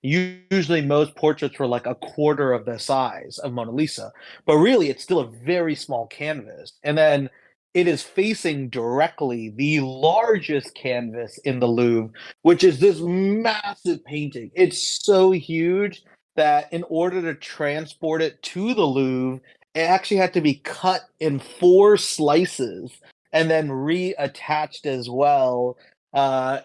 Usually, most portraits were like a quarter of the size of Mona Lisa, but really, it's still a very small canvas. And then it is facing directly the largest canvas in the Louvre, which is this massive painting. It's so huge that in order to transport it to the Louvre, it actually had to be cut in four slices and then reattached as well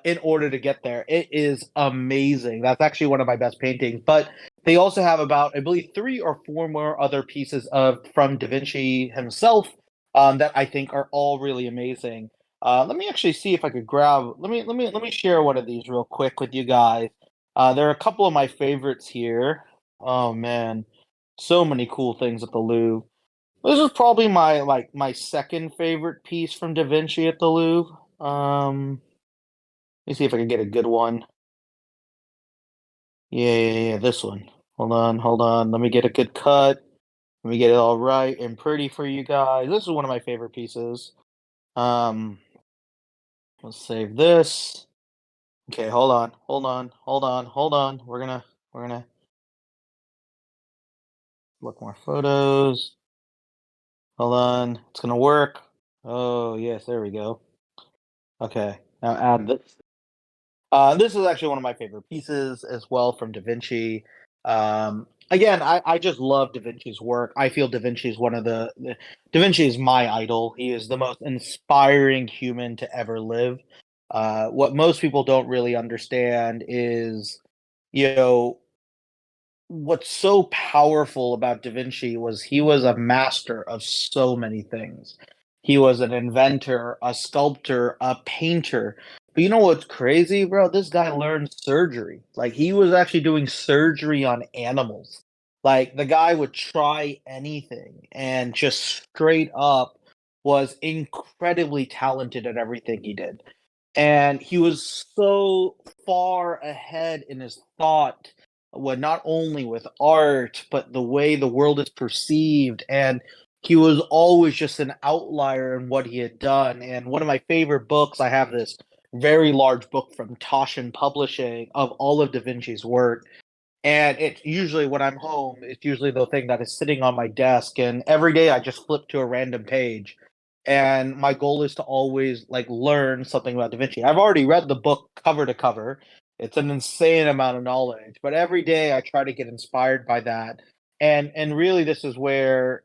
in order to get there. It is amazing. That's actually one of my best paintings. But they also have about, I believe, three or four more other pieces of from Da Vinci himself that I think are all really amazing. Let me actually see if I could grab. Let me share one of these real quick with you guys. There are a couple of my favorites here. Oh man, so many cool things at the Louvre. This is probably my second favorite piece from Da Vinci at the Louvre. Let me see if I can get a good one. Yeah, this one. Hold on. Let me get a good cut. Let me get it all right and pretty for you guys. This is one of my favorite pieces. Um, let's save this. Okay, hold on. We're gonna look more photos. Hold on, it's gonna work. Oh yes, there we go. Okay, now add this. This is actually one of my favorite pieces as well from Da Vinci. Again, I just love Da Vinci's work. I feel Da Vinci is Da Vinci is my idol. He is the most inspiring human to ever live. What most people don't really understand is, you know, what's so powerful about Da Vinci was he was a master of so many things. He was an inventor, a sculptor, a painter. But you know what's crazy, bro? This guy learned surgery. Like he was actually doing surgery on animals. Like the guy would try anything and just straight up was incredibly talented at everything he did. And he was so far ahead in his thought, when not only with art, but the way the world is perceived. And he was always just an outlier in what he had done. And one of my favorite books, I have this very large book from Toshin Publishing of all of Da Vinci's work. And it's usually when I'm home, it's usually the thing that is sitting on my desk. And every day I just flip to a random page. And my goal is to always like learn something about Da Vinci. I've already read the book cover to cover. It's an insane amount of knowledge, but every day I try to get inspired by that. And really this is where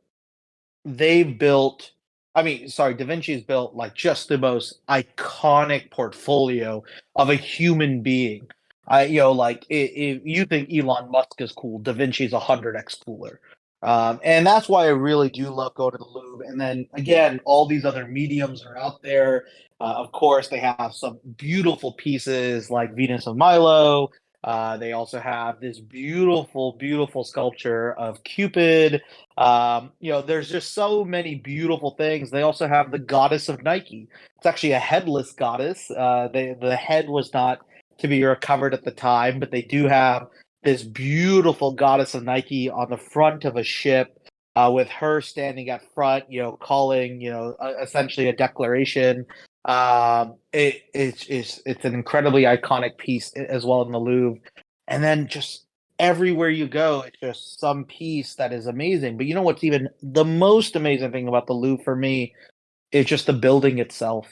they've built I mean, sorry, Da Vinci's built like just the most iconic portfolio of a human being. Like if you think Elon Musk is cool, Da Vinci's 100x cooler. And that's why I really do love going to the Louvre. And then again, all these other mediums are out there. Of course, they have some beautiful pieces like Venus of Milo. They also have this beautiful, beautiful sculpture of Cupid. There's just so many beautiful things. They also have the goddess of Nike. It's actually a headless goddess. The head was not to be recovered at the time, but they do have this beautiful goddess of Nike on the front of a ship, with her standing at front, calling, essentially a declaration. It's an incredibly iconic piece as well in the Louvre, and then just everywhere you go, it's just some piece that is amazing. But you know what's even the most amazing thing about the Louvre for me is just the building itself,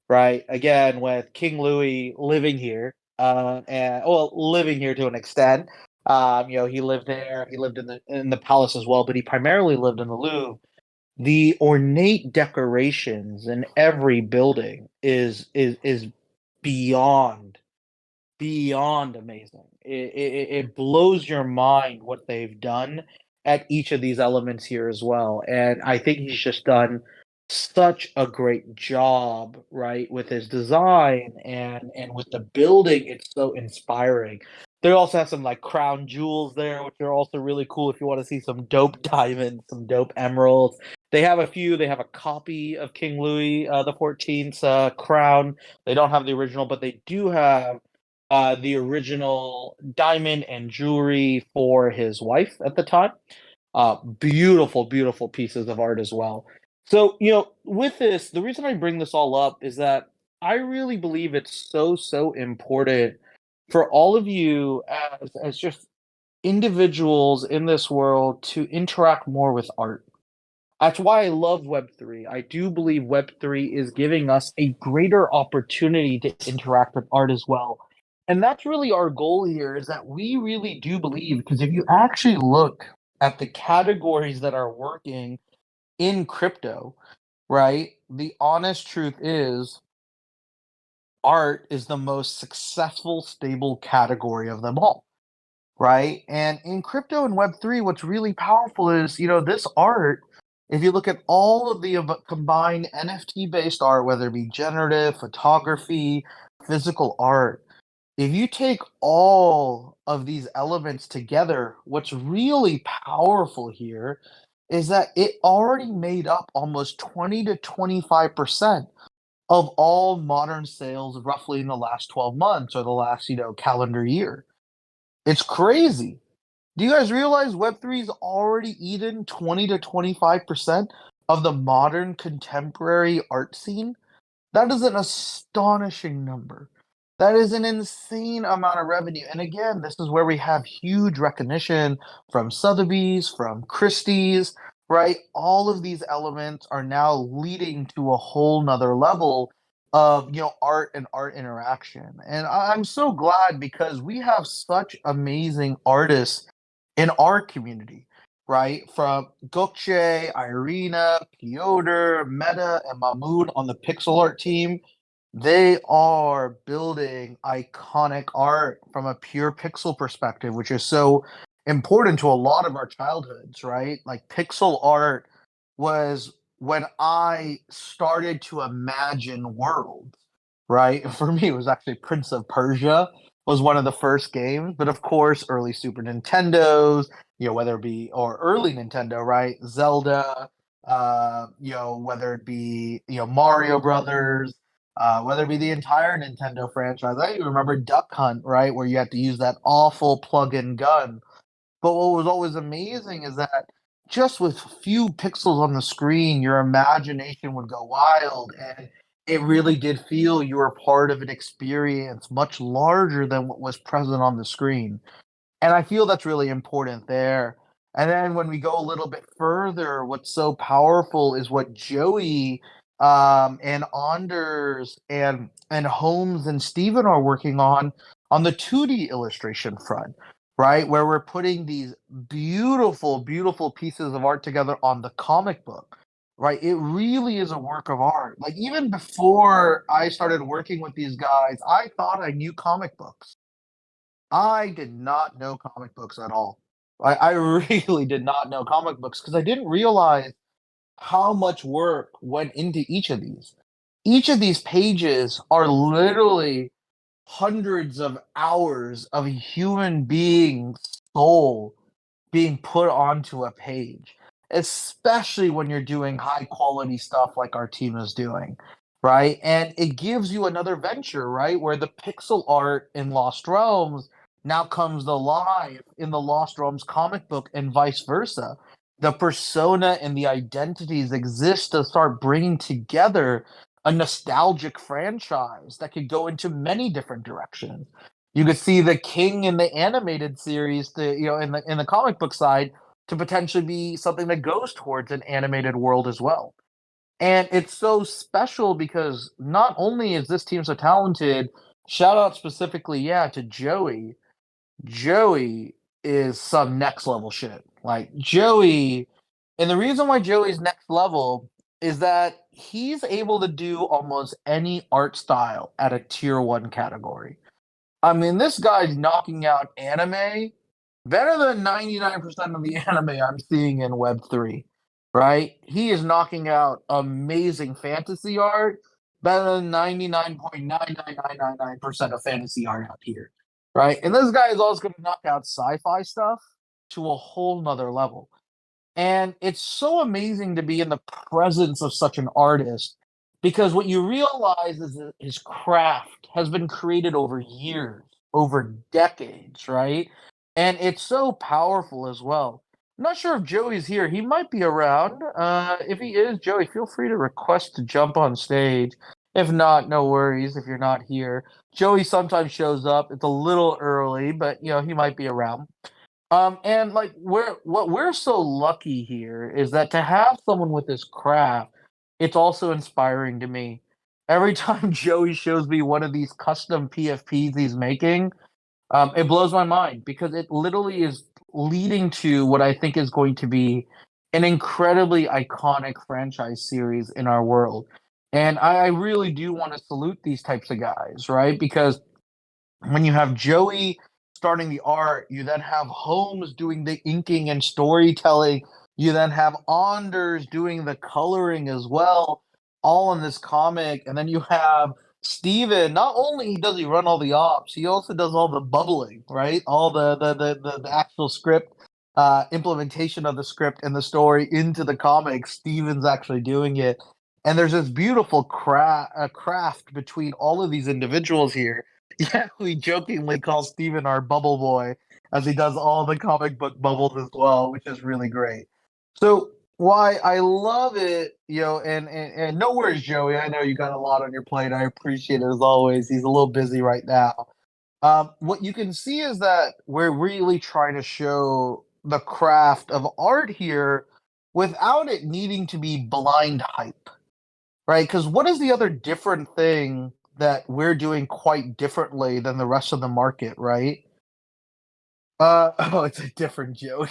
right? Again, with King Louis living here, and well, living here to an extent. He lived there. He lived in the palace as well, but he primarily lived in the Louvre. The ornate decorations in every building is beyond beyond amazing. It blows your mind what they've done at each of these elements here as well. And I think he's just done such a great job, right, with his design and with the building. It's so inspiring. They also have some like crown jewels there, which are also really cool if you want to see some dope diamonds, some dope emeralds. They have a few. They have a copy of King Louis the 14th's crown. They don't have the original, but they do have the original diamond and jewelry for his wife at the time. Beautiful, beautiful pieces of art as well. So, with this, the reason I bring this all up is that I really believe it's so, so important for all of you as just individuals in this world to interact more with art. That's why I love Web3. I do believe Web3 is giving us a greater opportunity to interact with art as well. And that's really our goal here is that we really do believe, because if you actually look at the categories that are working in crypto, right? The honest truth is art is the most successful, stable category of them all, right? And in crypto and Web3, what's really powerful is, this art, if you look at all of the combined NFT based art, whether it be generative, photography, physical art, if you take all of these elements together, what's really powerful here is that it already made up almost 20 to 25% of all modern sales roughly in the last 12 months or the last, calendar year. It's crazy. Do you guys realize Web3's already eaten 20 to 25% of the modern contemporary art scene? That is an astonishing number. That is an insane amount of revenue. And again, this is where we have huge recognition from Sotheby's, from Christie's, right? All of these elements are now leading to a whole nother level of art and art interaction. And I'm so glad because we have such amazing artists in our community, right? From Gokce, Irina, Piotr, Meta, and Mahmoud on the pixel art team. They are building iconic art from a pure pixel perspective, which is so important to a lot of our childhoods, right? Like pixel art was when I started to imagine worlds, right? For me, it was actually Prince of Persia was one of the first games, but of course, early Super Nintendos, whether it be or early Nintendo, right? Zelda, whether it be Mario Brothers, whether it be the entire Nintendo franchise. I even remember Duck Hunt, right, where you had to use that awful plug-in gun. But what was always amazing is that just with few pixels on the screen, your imagination would go wild, and it really did feel you were part of an experience much larger than what was present on the screen. And I feel that's really important there. And then when we go a little bit further, what's so powerful is what Joey and Anders and Holmes and Steven are working on the 2D illustration front, right? Where we're putting these beautiful, beautiful pieces of art together on the comic book. Right, it really is a work of art. Like even before I started working with these guys, I thought I knew comic books. I did not know comic books at all. I really did not know comic books because I didn't realize how much work went into each of these. Each of these pages are literally hundreds of hours of a human being's soul being put onto a page, especially when you're doing high quality stuff like our team is doing, right? And it gives you another venture, right? Where the pixel art in Lost Realms now comes alive in the Lost Realms comic book and vice versa. The persona and the identities exist to start bringing together a nostalgic franchise that could go into many different directions. You could see the king in the animated series, in the comic book side, to potentially be something that goes towards an animated world as well. And it's so special because not only is this team so talented, shout out specifically, yeah, to Joey. Joey is some next level shit. Like Joey, and the reason why Joey's next level is that he's able to do almost any art style at a tier one category. I mean, this guy's knocking out anime better than 99% of the anime I'm seeing in Web3, right? He is knocking out amazing fantasy art better than 99.99999% of fantasy art out here, right? And this guy is also going to knock out sci fi stuff to a whole nother level. And it's so amazing to be in the presence of such an artist because what you realize is that his craft has been created over years, over decades, right? And it's so powerful as well. I'm not sure if Joey's here. He might be around. If he is, Joey, feel free to request to jump on stage. If not, no worries if you're not here. Joey sometimes shows up. It's a little early, but he might be around. And like we're so lucky here is that to have someone with this craft, it's also inspiring to me. Every time Joey shows me one of these custom PFPs he's making, it blows my mind because it literally is leading to what I think is going to be an incredibly iconic franchise series in our world. And I really do want to salute these types of guys, right? Because when you have Joey starting the art, you then have Holmes doing the inking and storytelling. You then have Anders doing the coloring as well, all in this comic. And then you have Steven. Not only does he run all the ops, he also does all the bubbling, right? All the actual script, implementation of the script and the story into the comic. Steven's actually doing it. And there's this beautiful craft between all of these individuals here. Yeah, we jokingly call Steven our bubble boy as he does all the comic book bubbles as well, which is really great. So why I love it, and no worries, Joey. I know you got a lot on your plate. I appreciate it as always. He's a little busy right now. What you can see is that we're really trying to show the craft of art here without it needing to be blind hype. Right, because what is the other different thing that we're doing quite differently than the rest of the market, right? Oh, it's a different Joey.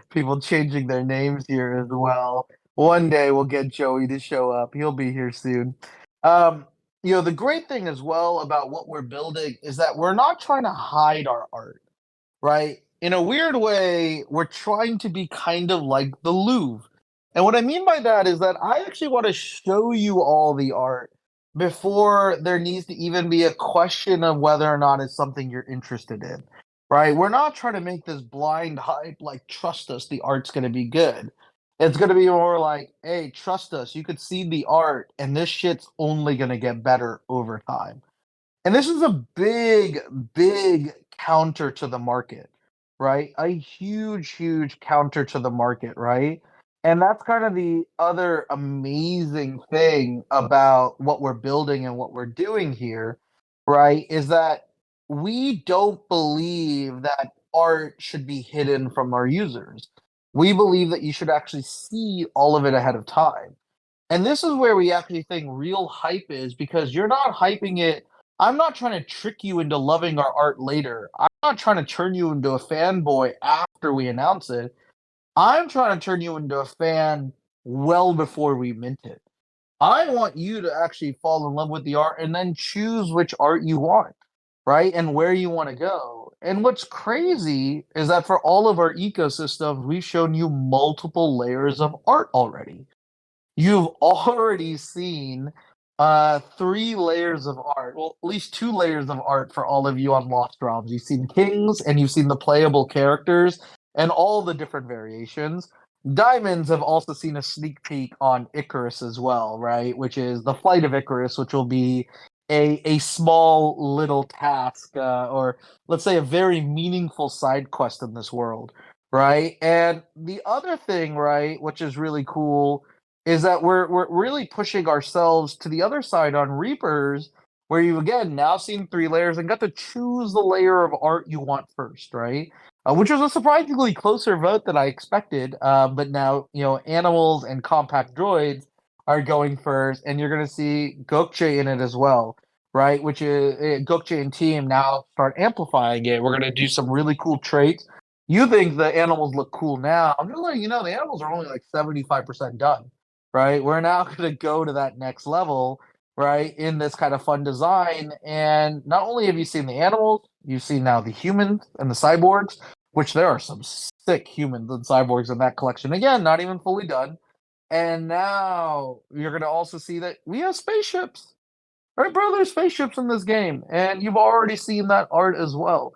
People changing their names here as well. One day we'll get Joey to show up. He'll be here soon. Um, the great thing as well about what we're building is that we're not trying to hide our art, right? In a weird way, we're trying to be kind of like the Louvre. And what I mean by that is that I actually want to show you all the art before there needs to even be a question of whether or not it's something you're interested in, right? We're not trying to make this blind hype like, trust us, the art's going to be good. It's going to be more like, hey, trust us, you could see the art, and this shit's only going to get better over time. And this is a big, big counter to the market, right? A huge, huge counter to the market, right? And that's kind of the other amazing thing about what we're building and what we're doing here, right? Is that we don't believe that art should be hidden from our users. We believe that you should actually see all of it ahead of time. And this is where we actually think real hype is because you're not hyping it. I'm not trying to trick you into loving our art later. I'm not trying to turn you into a fanboy after we announce it. I'm trying to turn you into a fan well before we mint it. I want you to actually fall in love with the art and then choose which art you want, right? And where you want to go. And what's crazy is that for all of our ecosystems, we've shown you multiple layers of art already. You've already seen 3 layers of art. Well, at least 2 layers of art for all of you on Lost Realms. You've seen kings and you've seen the playable characters and all the different variations. Diamonds have also seen a sneak peek on Icarus as well, right? Which is the flight of Icarus, which will be a small little task, or let's say a very meaningful side quest in this world, right? And the other thing, right, which is really cool is that we're really pushing ourselves to the other side on Reapers, where you've again now seen 3 layers and got to choose the layer of art you want first, right? Which was a surprisingly closer vote than I expected. But now animals and compact droids are going first, and you're going to see Gokche in it as well, right? Which is Gokche and team now start amplifying it. We're going to do some really cool traits. You think the animals look cool now? I'm just letting you know the animals are only like 75% done, right? We're now going to go to that next level, right? In this kind of fun design. And not only have you seen the animals, you've seen now the humans and the cyborgs, which there are some sick humans and cyborgs in that collection. Again, not even fully done. And now you're going to also see that we have spaceships. Right, bro, there's spaceships in this game, and you've already seen that art as well.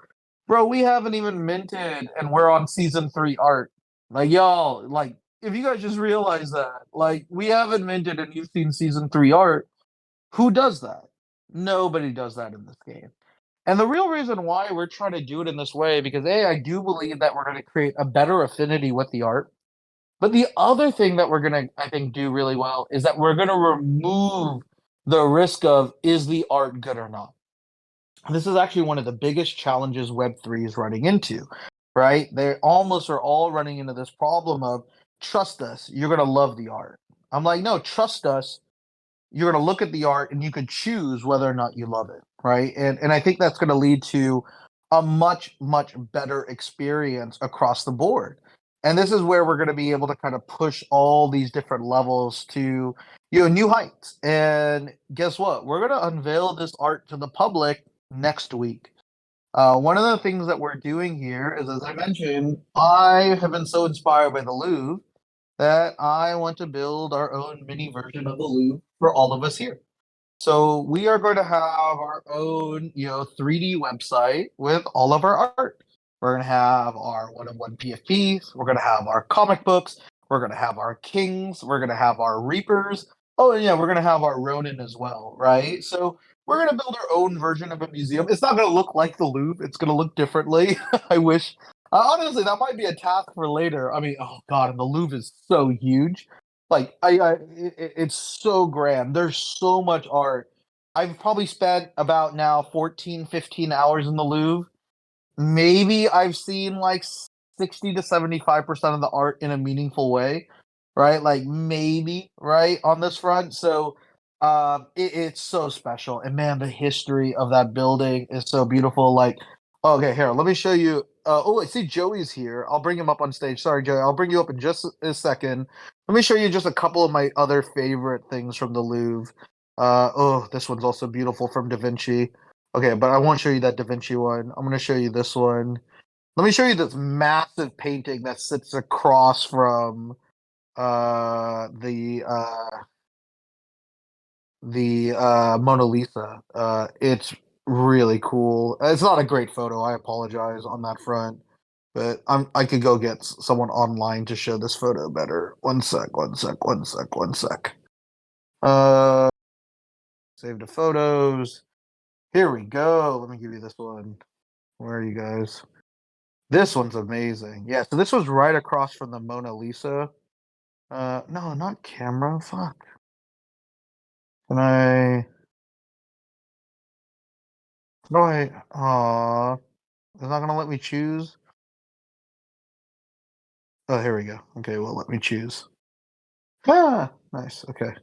Bro, we haven't even minted, and we're on season 3 art. Like, y'all, like, if you guys just realize that, like, we haven't minted and you've seen season 3 art, who does that? Nobody does that in this game. And the real reason why we're trying to do it in this way, because A, I do believe that we're going to create a better affinity with the art. But the other thing that we're going to, I think, do really well is that we're going to remove the risk of is the art good or not. This is actually one of the biggest challenges Web3 is running into, right? They almost are all running into this problem of trust us, you're going to love the art. I'm like, no, trust us, you're going to look at the art and you can choose whether or not you love it, right? And I think that's going to lead to a much better experience across the board. And this is where we're going to be able to kind of push all these different levels to new heights. And guess what? We're going to unveil this art to the public next week. One of the things that we're doing here is, as I mentioned, I have been so inspired by the Louvre that I want to build our own mini version of the Louvre for all of us here. So we are going to have our own, 3D website with all of our art. We're going to have our one-on-one PFPs. We're going to have our comic books. We're going to have our kings. We're going to have our reapers. Oh, and yeah, we're going to have our Ronin as well, right? So we're going to build our own version of a museum. It's not going to look like the Louvre. It's going to look differently. I wish. Honestly, that might be a task for later. I mean, oh God, and the Louvre is so huge. Like it's so grand. There's so much art. I've probably spent about now 14, 15 hours in the Louvre. Maybe I've seen like 60 to 75% of the art in a meaningful way, right? Like maybe, right, on this front. So it's so special. And man, the history of that building is so beautiful. Like, okay, here, let me show you. Oh, I see Joey's here. I'll bring him up on stage. Sorry, Joey. I'll bring you up in just a second. Let me show you just a couple of my other favorite things from the Louvre. Oh, this one's also beautiful from Da Vinci. Okay, but I won't show you that Da Vinci one. I'm gonna show you this one. Let me show you this massive painting that sits across from the Mona Lisa. It's really cool. It's not a great photo. I apologize on that front, but I could go get someone online to show this photo better. One sec, one sec, one sec, one sec. Uh, save the photos. Here we go. Let me give you this one. Where are you guys? This one's amazing. Yeah, so this was right across from the Mona Lisa. No, not camera. Fuck. Can I? No, I. Aw, it's not gonna let me choose. Oh, here we go. Okay, well, let me choose. Ah, nice. Okay,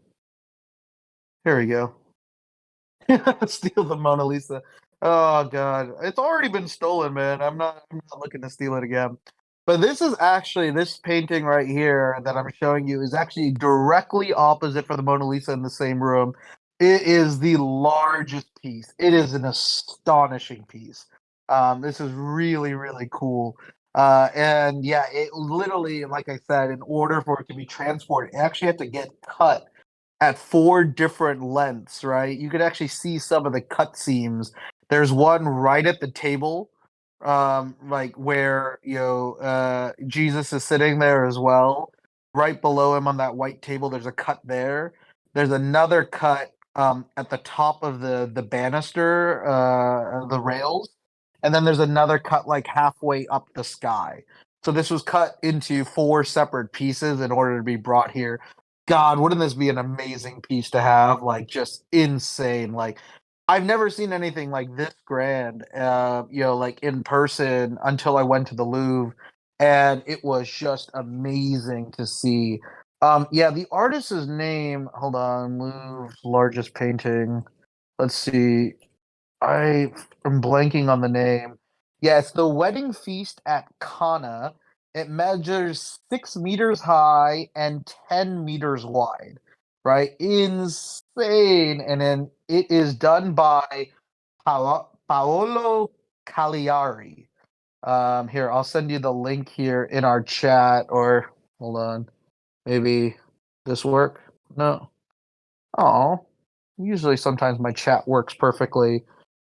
here we go. Steal the Mona Lisa. Oh God, it's already been stolen, man. I'm not looking to steal it again. But this is actually this painting right here that I'm showing you is actually directly opposite for the Mona Lisa in the same room. It is the largest piece. It is an astonishing piece. This is really cool. And yeah, it literally, like I said, in order for it to be transported, it actually had to get cut at four different lengths, right? You could actually see some of the cut seams. There's one right at the table, like where Jesus is sitting there as well. Right below him on that white table, there's a cut there. There's another cut at the top of the banister, the rails, and then there's another cut like halfway up the sky. So this was cut into four separate pieces in order to be brought here. God, wouldn't this be an amazing piece to have? Like, just insane. Like, I've never seen anything like this grand, like in person until I went to the Louvre, and it was just amazing to see. Yeah, the artist's name, hold on, Louvre's largest painting. Let's see. I am blanking on the name. Yeah, it's the Wedding Feast at Cana. It measures 6 meters high and 10 meters wide, right? Insane. And then it is done by Paolo Cagliari. Here, I'll send you the link here in our chat, or hold on, maybe this work? No. Oh, usually sometimes my chat works perfectly.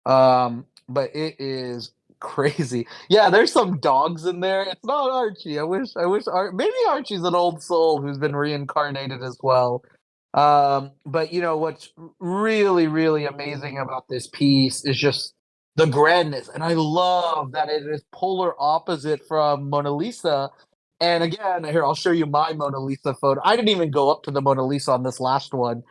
But it is crazy. Yeah, there's some dogs in there. It's not Archie. I wish maybe Archie's an old soul who's been reincarnated as well. But what's really amazing about this piece is just the grandness. And I love that it is polar opposite from Mona Lisa And again, here I'll show you my Mona Lisa photo. I didn't even go up to the Mona Lisa on this last one.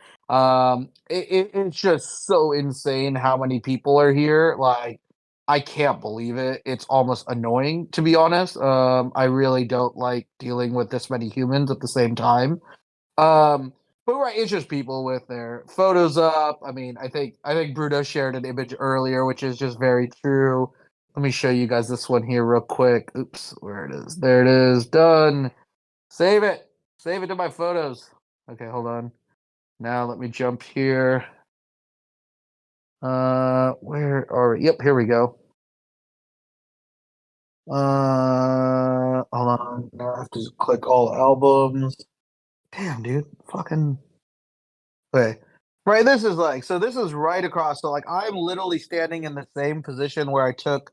It's just so insane how many people are here. Like, I can't believe it. It's almost annoying, to be honest. I really don't like dealing with this many humans at the same time. Um, but right, it's just people with their photos up. I mean, I think Bruno shared an image earlier, which is just very true. Let me show you guys this one here real quick. Oops, where it is. There it is. Done. Save it. Save it to my photos. Okay, hold on. Now let me jump here. Where are we? Yep, here we go. Hold on. Now I have to click all albums. Damn, dude. Fucking. Okay. Right, this is like so this is right across. So like I'm literally standing in the same position where I took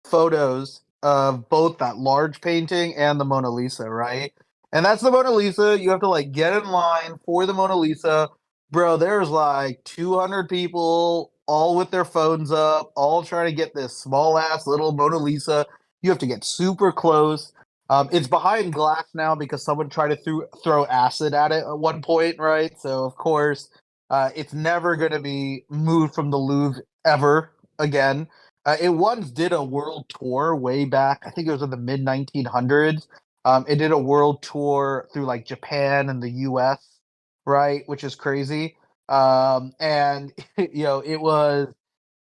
photos of both that large painting and the Mona Lisa, right? And that's the Mona Lisa. You have to like get in line for the Mona Lisa. Bro, there's like 200 people all with their phones up, all trying to get this small ass little Mona Lisa. You have to get super close. It's behind glass now because someone tried to throw acid at it at one point, right? So of course, it's never going to be moved from the Louvre ever again. It once did a world tour way back. I think it was in the mid 1900s. It did a world tour through like Japan and the U.S., right, which is crazy. And it was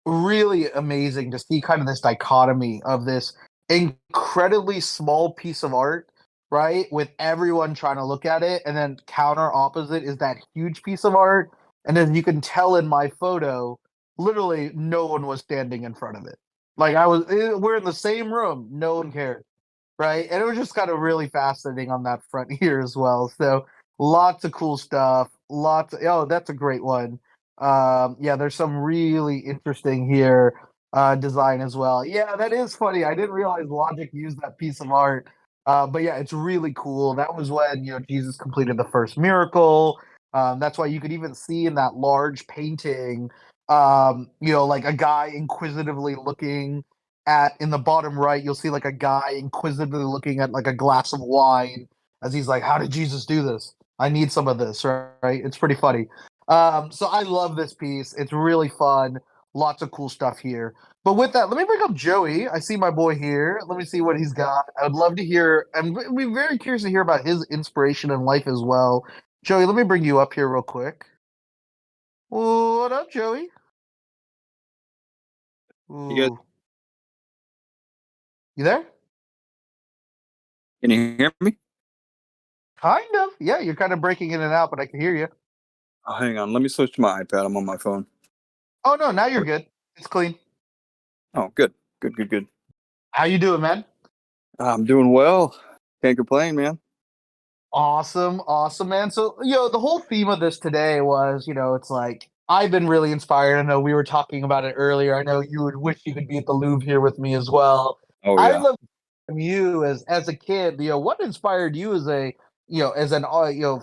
really amazing to see kind of this dichotomy of this incredibly small piece of art, right? With everyone trying to look at it, and then counter opposite is that huge piece of art. And then you can tell in my photo, literally no one was standing in front of it. Like we're in the same room, no one cared, right? And it was just kind of really fascinating on that front here as well. So lots of cool stuff. Oh, that's a great one. Yeah, there's some really interesting here design as well. Yeah, that is funny. I didn't realize Logic used that piece of art. But yeah, it's really cool. That was when Jesus completed the first miracle. That's why you could even see in that large painting, like a guy inquisitively looking at in the bottom right, you'll see like a guy inquisitively looking at like a glass of wine as he's like, "How did Jesus do this? I need some of this." Right? It's pretty funny. So I love this piece. It's really fun. Lots of cool stuff here. But with that, let me bring up Joey. I see my boy here. Let me see what he's got. I would love to hear. We're very curious to hear about his inspiration in life as well. Joey, let me bring you up here real quick. What up, Joey? You guys, Ooh, you there? can you hear me? Kind of. Yeah, you're kind of breaking in and out, but I can hear you. Oh, hang on. Let me switch to my iPad. I'm on my phone. Oh no, now you're Okay. good. It's clean. Oh, good. Good, good, good. How you doing, man? I'm doing well. Can't complain, man. Awesome, awesome, man. So, the whole theme of this today was, it's like I've been really inspired. I know we were talking about it earlier. I know you would wish you could be at the Louvre here with me as well. Oh, I'd yeah. love from you as a kid, what inspired you as a as an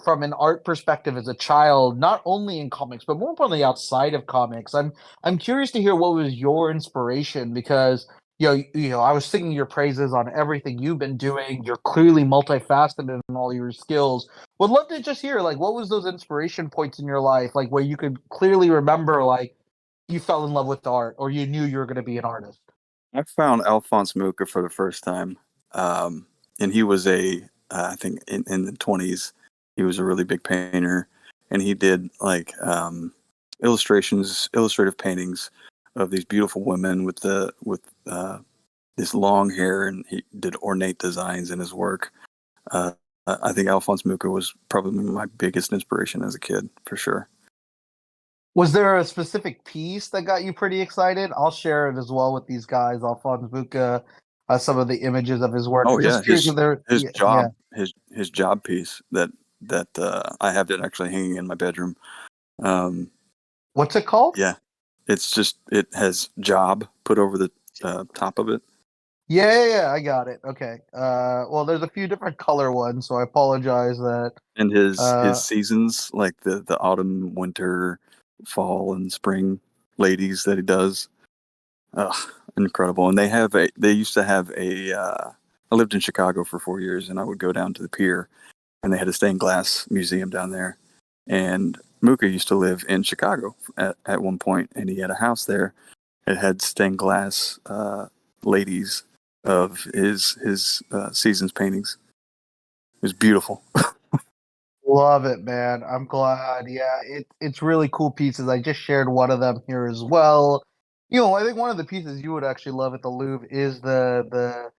from an art perspective as a child, not only in comics but more importantly outside of comics. I'm curious to hear what was your inspiration because I was singing your praises on everything you've been doing. You're clearly multifaceted in all your skills. Would love to just hear like what was those inspiration points in your life, like where you could clearly remember like you fell in love with art or you knew you were going to be an artist. I found Alphonse Mucha for the first time. And he was I think in the 20s, he was a really big painter. And he did like illustrative paintings of these beautiful women with this long hair, and he did ornate designs in his work. Uh, I think Alphonse Mucha was probably my biggest inspiration as a kid, for sure. Was there a specific piece that got you pretty excited? I'll share it as well with these guys. Alphonse Buka, some of the images of his work. Oh yeah, Just curious if there. his Yeah, yeah. job his job piece that I have it actually hanging in my bedroom. Um, What's it called? yeah, it has job put over the top of it, Yeah, I got it. Okay. Well, there's a few different color ones, so I apologize that. and his Uh, seasons like the autumn, winter, fall, and spring ladies that he does. Ugh, incredible. And they used to have a I lived in Chicago for 4 years, and I would go down to the pier, and they had a stained glass museum down there. And Mooka used to live in Chicago at one point, and he had a house there. It had stained glass ladies of his seasons paintings. It was beautiful. Love it, man. I'm glad. Yeah, it's really cool pieces. I just shared one of them here as well. I think one of the pieces you would actually love at the Louvre is the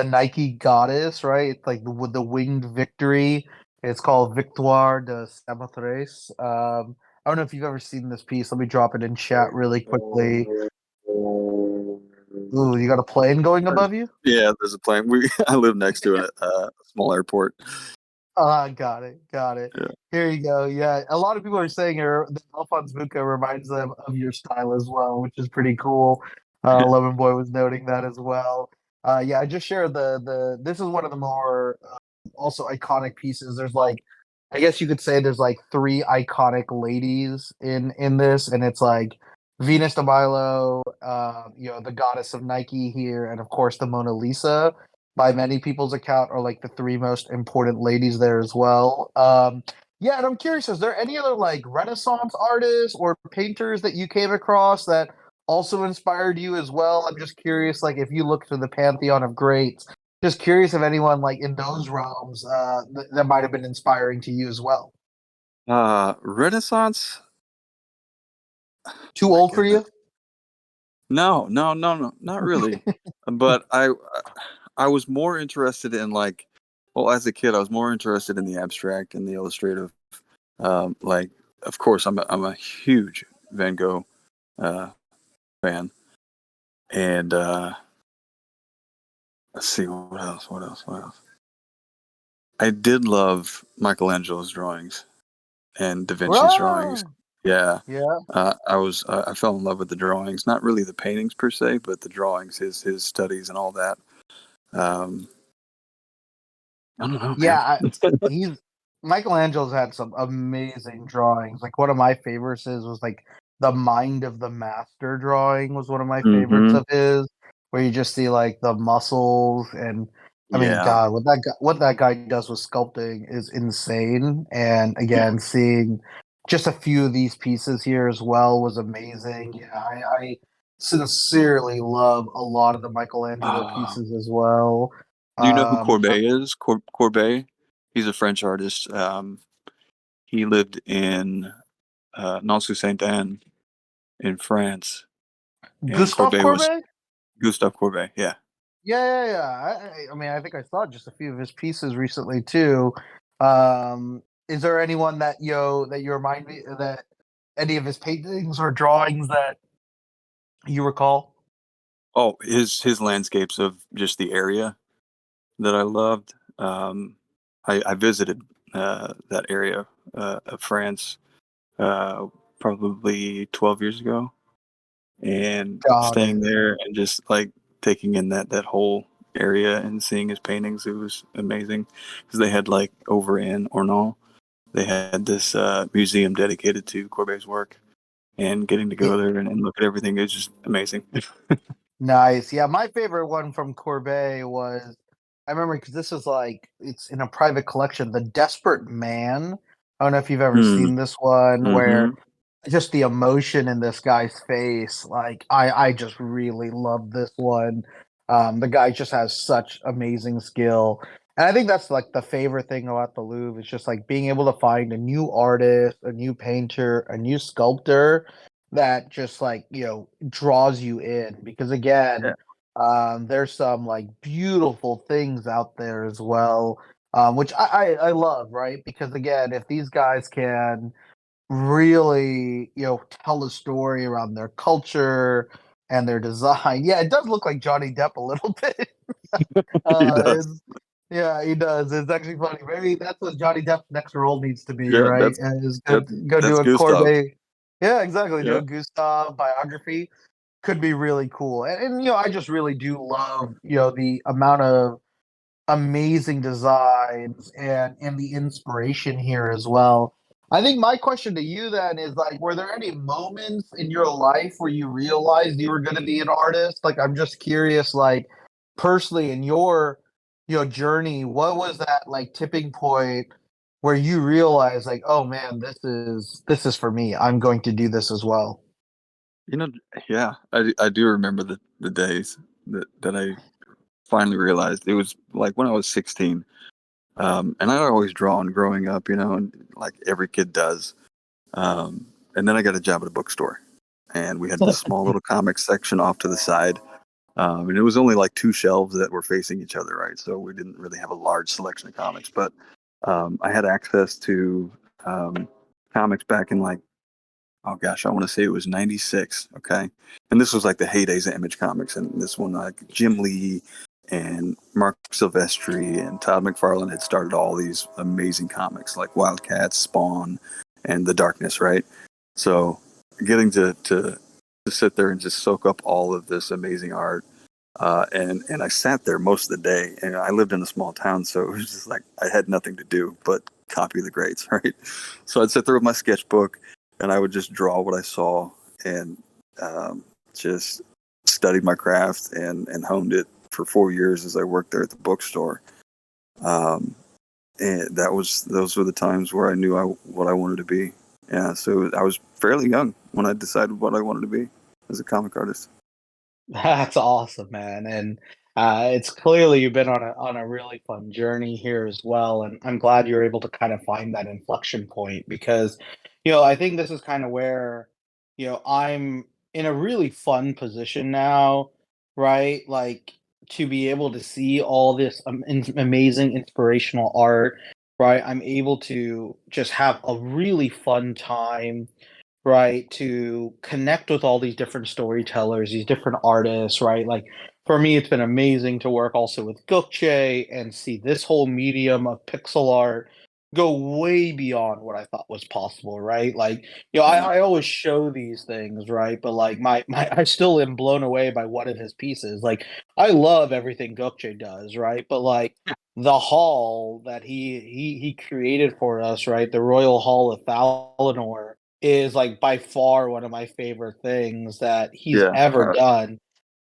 Nike goddess, right? It's like with the winged victory. It's called Victoire de Samothrace. I don't know if you've ever seen this piece. Let me drop it in chat really quickly. Ooh, you got a plane going above you? Yeah, there's a plane. I live next to a small airport. Got it, got it. Yeah. Here you go. Yeah, a lot of people are saying that Alphonse Mucha reminds them of your style as well, which is pretty cool. Lemon Boy was noting that as well. Yeah, I just shared the. This is one of the more also iconic pieces. There's like, I guess you could say there's like three iconic ladies in this, and it's like Venus de Milo, the goddess of Nike here, and of course the Mona Lisa by many people's account are like the three most important ladies there as well. Yeah, and I'm curious, is there any other like Renaissance artists or painters that you came across that also inspired you as well? I'm just curious, like if you look through the pantheon of greats, just curious if anyone like in those realms that might have been inspiring to you as well. Renaissance. Too My old for goodness. you? No, no, no, no, not really. But I was more interested in like, well, as a kid, I was more interested in the abstract and the illustrative. Like, of course, I'm a huge Van Gogh uh, fan, and let's see what else. What else? What else? I did love Michelangelo's drawings and Da Vinci's drawings. Oh, Yeah, yeah. I fell in love with the drawings. Not really the paintings per se, but the drawings, his studies and all that. Um, I don't know, Yeah, man. he's Michelangelo's had some amazing drawings. Like one of my favorites was like the Mind of the Master drawing was one of my favorites Hmm. of his, where you just see like the muscles and I mean, Yeah. God, what that guy does with sculpting is insane. And again, seeing just a few of these pieces here as well was amazing. Yeah, I sincerely love a lot of the Michelangelo Uh, pieces as well. do you know who Um, Courbet is? Courbet. He's a French artist. He lived in Nancy-Saint-Anne in France, and Gustave Courbet was Courbet? Gustave Courbet. Yeah. Yeah, yeah, yeah. I mean, I think I saw just a few of his pieces recently too. Is there anyone that you remind me that any of his paintings or drawings that you recall? Oh, his landscapes of just the area that I loved. I visited that area of France uh, probably 12 years ago, and Got staying it. there and just like taking in that whole area and seeing his paintings. It was amazing because they had like over in Ornans, they had this museum dedicated to Courbet's work, and getting to Yeah, go there and look at everything is just amazing. nice. Yeah, my favorite one from Courbet was I remember because this was like it's in a private collection, The Desperate Man. I don't know if you've ever Mm, seen this one where hmm. just the emotion in this guy's face, like I just really love this one. The guy just has such amazing skill. And I think that's like the favorite thing about the Louvre is just like being able to find a new artist, a new painter, a new sculptor that just like, draws you in because Yeah. again, there's some like beautiful things out there as well. Which I love, right? Because again, if these guys can really, tell a story around their culture and their design. Yeah, it does look like Johnny Depp a little bit. He does. It's, yeah, he does. It's actually funny. Maybe that's what Johnny Depp's next role needs to be, Yeah, right? And is go do that's a Gustav. Courbet. Yeah, exactly. Do Yeah. a Gustav biography. Could be really cool. And I just really do love, the amount of amazing designs and the inspiration here as well. I think my question to you then is like, were there any moments in your life where you realized you were going to be an artist? Like, I'm just curious, like, personally in your journey, what was that like tipping point where you realize like, oh man, this is for me. I'm going to do this as well. You know, yeah, I do remember the days that I finally realized it was like when I was 16. And I always drawn growing up, and like every kid does. And then I got a job at a bookstore, and we had this small little comic section off to the side. And it was only like two shelves that were facing each other, right? So we didn't really have a large selection of comics, but I had access to um, comics back in like, oh gosh, I want to say it was 96. Okay. And this was like the heydays of Image Comics. And this one, like Jim Lee and Mark Silvestri and Todd McFarlane had started all these amazing comics like Wildcats, Spawn, and The Darkness, right? So getting to sit there and just soak up all of this amazing art. And I sat there most of the day, and I lived in a small town, so it was just like I had nothing to do but copy the greats, right? So I'd sit there with my sketchbook, and I would just draw what I saw, and just studied my craft and honed it for 4 years as I worked there at the bookstore. Um, and those were the times where I knew what I wanted to be. Yeah, so I was fairly young when I decided what I wanted to be as a comic artist. That's awesome, man, and, it's clearly you've been on a really fun journey here as well, and I'm glad you're able to kind of find that inflection point because, I think this is kind of where, I'm in a really fun position now, right? Like, to be able to see all this, amazing inspirational art, right? I'm able to just have a really fun time, right? To connect with all these different storytellers, these different artists, right? Like for me, it's been amazing to work also with Gokce and see this whole medium of pixel art go way beyond what I thought was possible, right? Like, Yeah. I always show these things, right? But like my I still am blown away by one of his pieces. Like I love everything Gokce does, right? But like the hall that he created for us, right? The Royal Hall of Thalanor is, like, by far one of my favorite things that he's Yeah. ever done,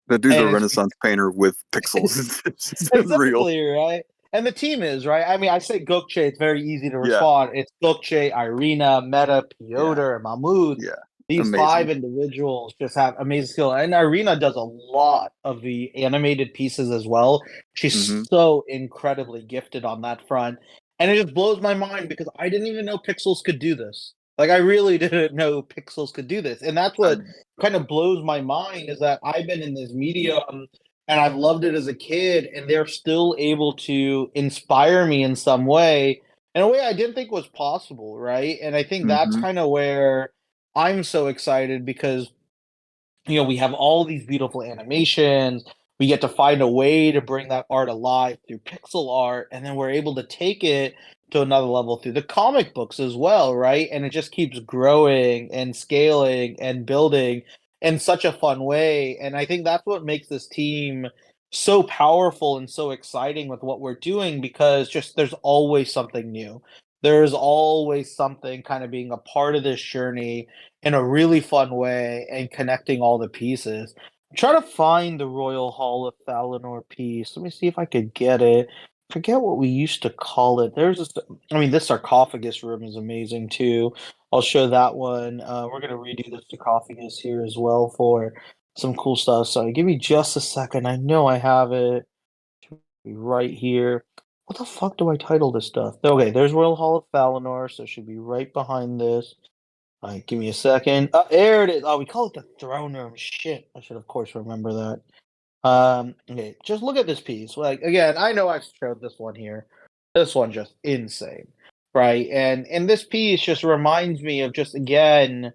That dude's a and it's Renaissance painter with pixels. It's unreal. exactly, right? And the team is, right? I mean, I say Gökçe, it's very easy to Yeah. respond. It's Gökçe, Irina, Meta, Yeah. Piotr, and Mahmoud. Yeah. These Amazing. 5 individuals just have amazing skill, and Irina does a lot of the animated pieces as well. She's Hmm. so incredibly gifted on that front, and it just blows my mind because I didn't even know Pixels could do this. Like, I really didn't know Pixels could do this, and that's what Um, kind of blows my mind is that I've been in this medium and I've loved it as a kid, and they're still able to inspire me in some way, in a way I didn't think was possible, right? And I think that's mhm. kind of where I'm so excited because we have all these beautiful animations. We get to find a way to bring that art alive through pixel art, and then we're able to take it to another level through the comic books as well, right? And it just keeps growing and scaling and building in such a fun way. And I think that's what makes this team so powerful and so exciting with what we're doing because just there's always something new. There's always something kind of being a part of this journey in a really fun way and connecting all the pieces. Try to find the Royal Hall of Thalanor piece. Let me see if I could get it. Forget what we used to call it. There's this, I mean, this sarcophagus room is amazing too. I'll show that one. We're gonna redo the sarcophagus here as well for some cool stuff. So give me just a second. I know I have it right here. What the fuck do I title this stuff? Okay, there's Royal Hall of Valinor, so it should be right behind this. Alright, give me a second. There it is. Oh, we call it the throne room. Shit, I should of course remember that. Okay, just look at this piece. Like again, I know I've showed this one here. This one just insane, right? And this piece just reminds me of just again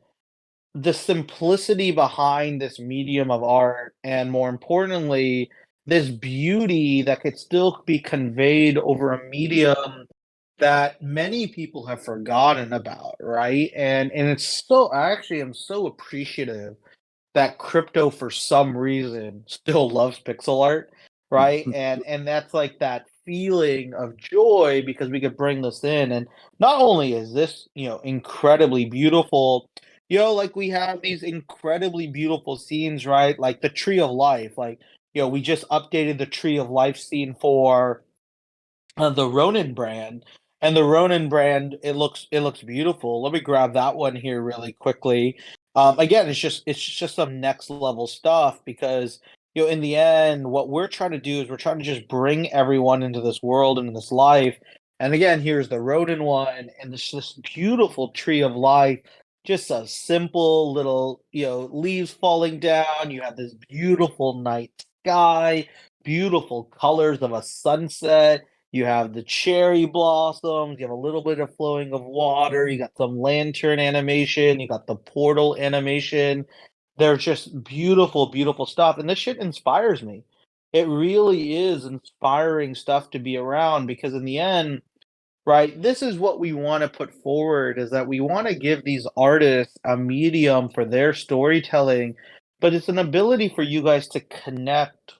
the simplicity behind this medium of art, and more importantly, this beauty that could still be conveyed over a medium that many people have forgotten about, right? And it's so I actually am so appreciative that crypto for some reason still loves pixel art, right? And that's like that feeling of joy because we could bring this in. And not only is this, incredibly beautiful, like we have these incredibly beautiful scenes, right? Like the tree of life, like we just updated the Tree of Life scene for the Ronin brand, and the Ronin brand, it looks beautiful. Let me grab that one here really quickly. Again, it's just some next level stuff because in the end, what we're trying to do is we're trying to just bring everyone into this world, into this life. And again, here's the Ronin one, and this beautiful tree of life. Just a simple little, leaves falling down. You have this beautiful night sky, beautiful colors of a sunset, you have the cherry blossoms, you have a little bit of flowing of water, you got some lantern animation, you got the portal animation. They're just beautiful, beautiful stuff, and this shit inspires me. It really is inspiring stuff to be around because in the end, right, this is what we wanna put forward is that we wanna give these artists a medium for their storytelling, but it's an ability for you guys to connect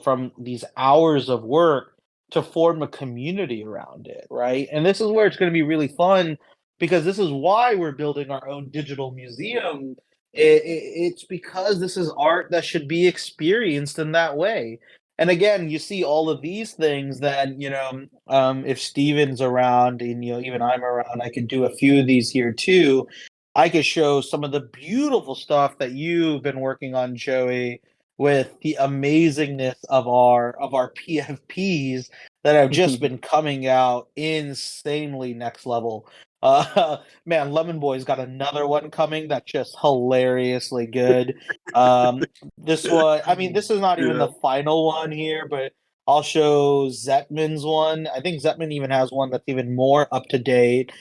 from these hours of work to form a community around it, right? And this is where it's gonna be really fun because this is why we're building our own digital museum. It's because this is art that should be experienced in that way. And again, you see all of these things that, if Steven's around and, even I'm around, I could do a few of these here too. I could show some of the beautiful stuff that you've been working on, Joey, with the amazingness of our PFPs that have just been coming out insanely next level. Man, Lemon Boy's got another one coming that's just hilariously good. This one, I mean, this is not even Yeah. the final one here, but I'll show Zetman's one. I think Zetman even has one that's even more up to date,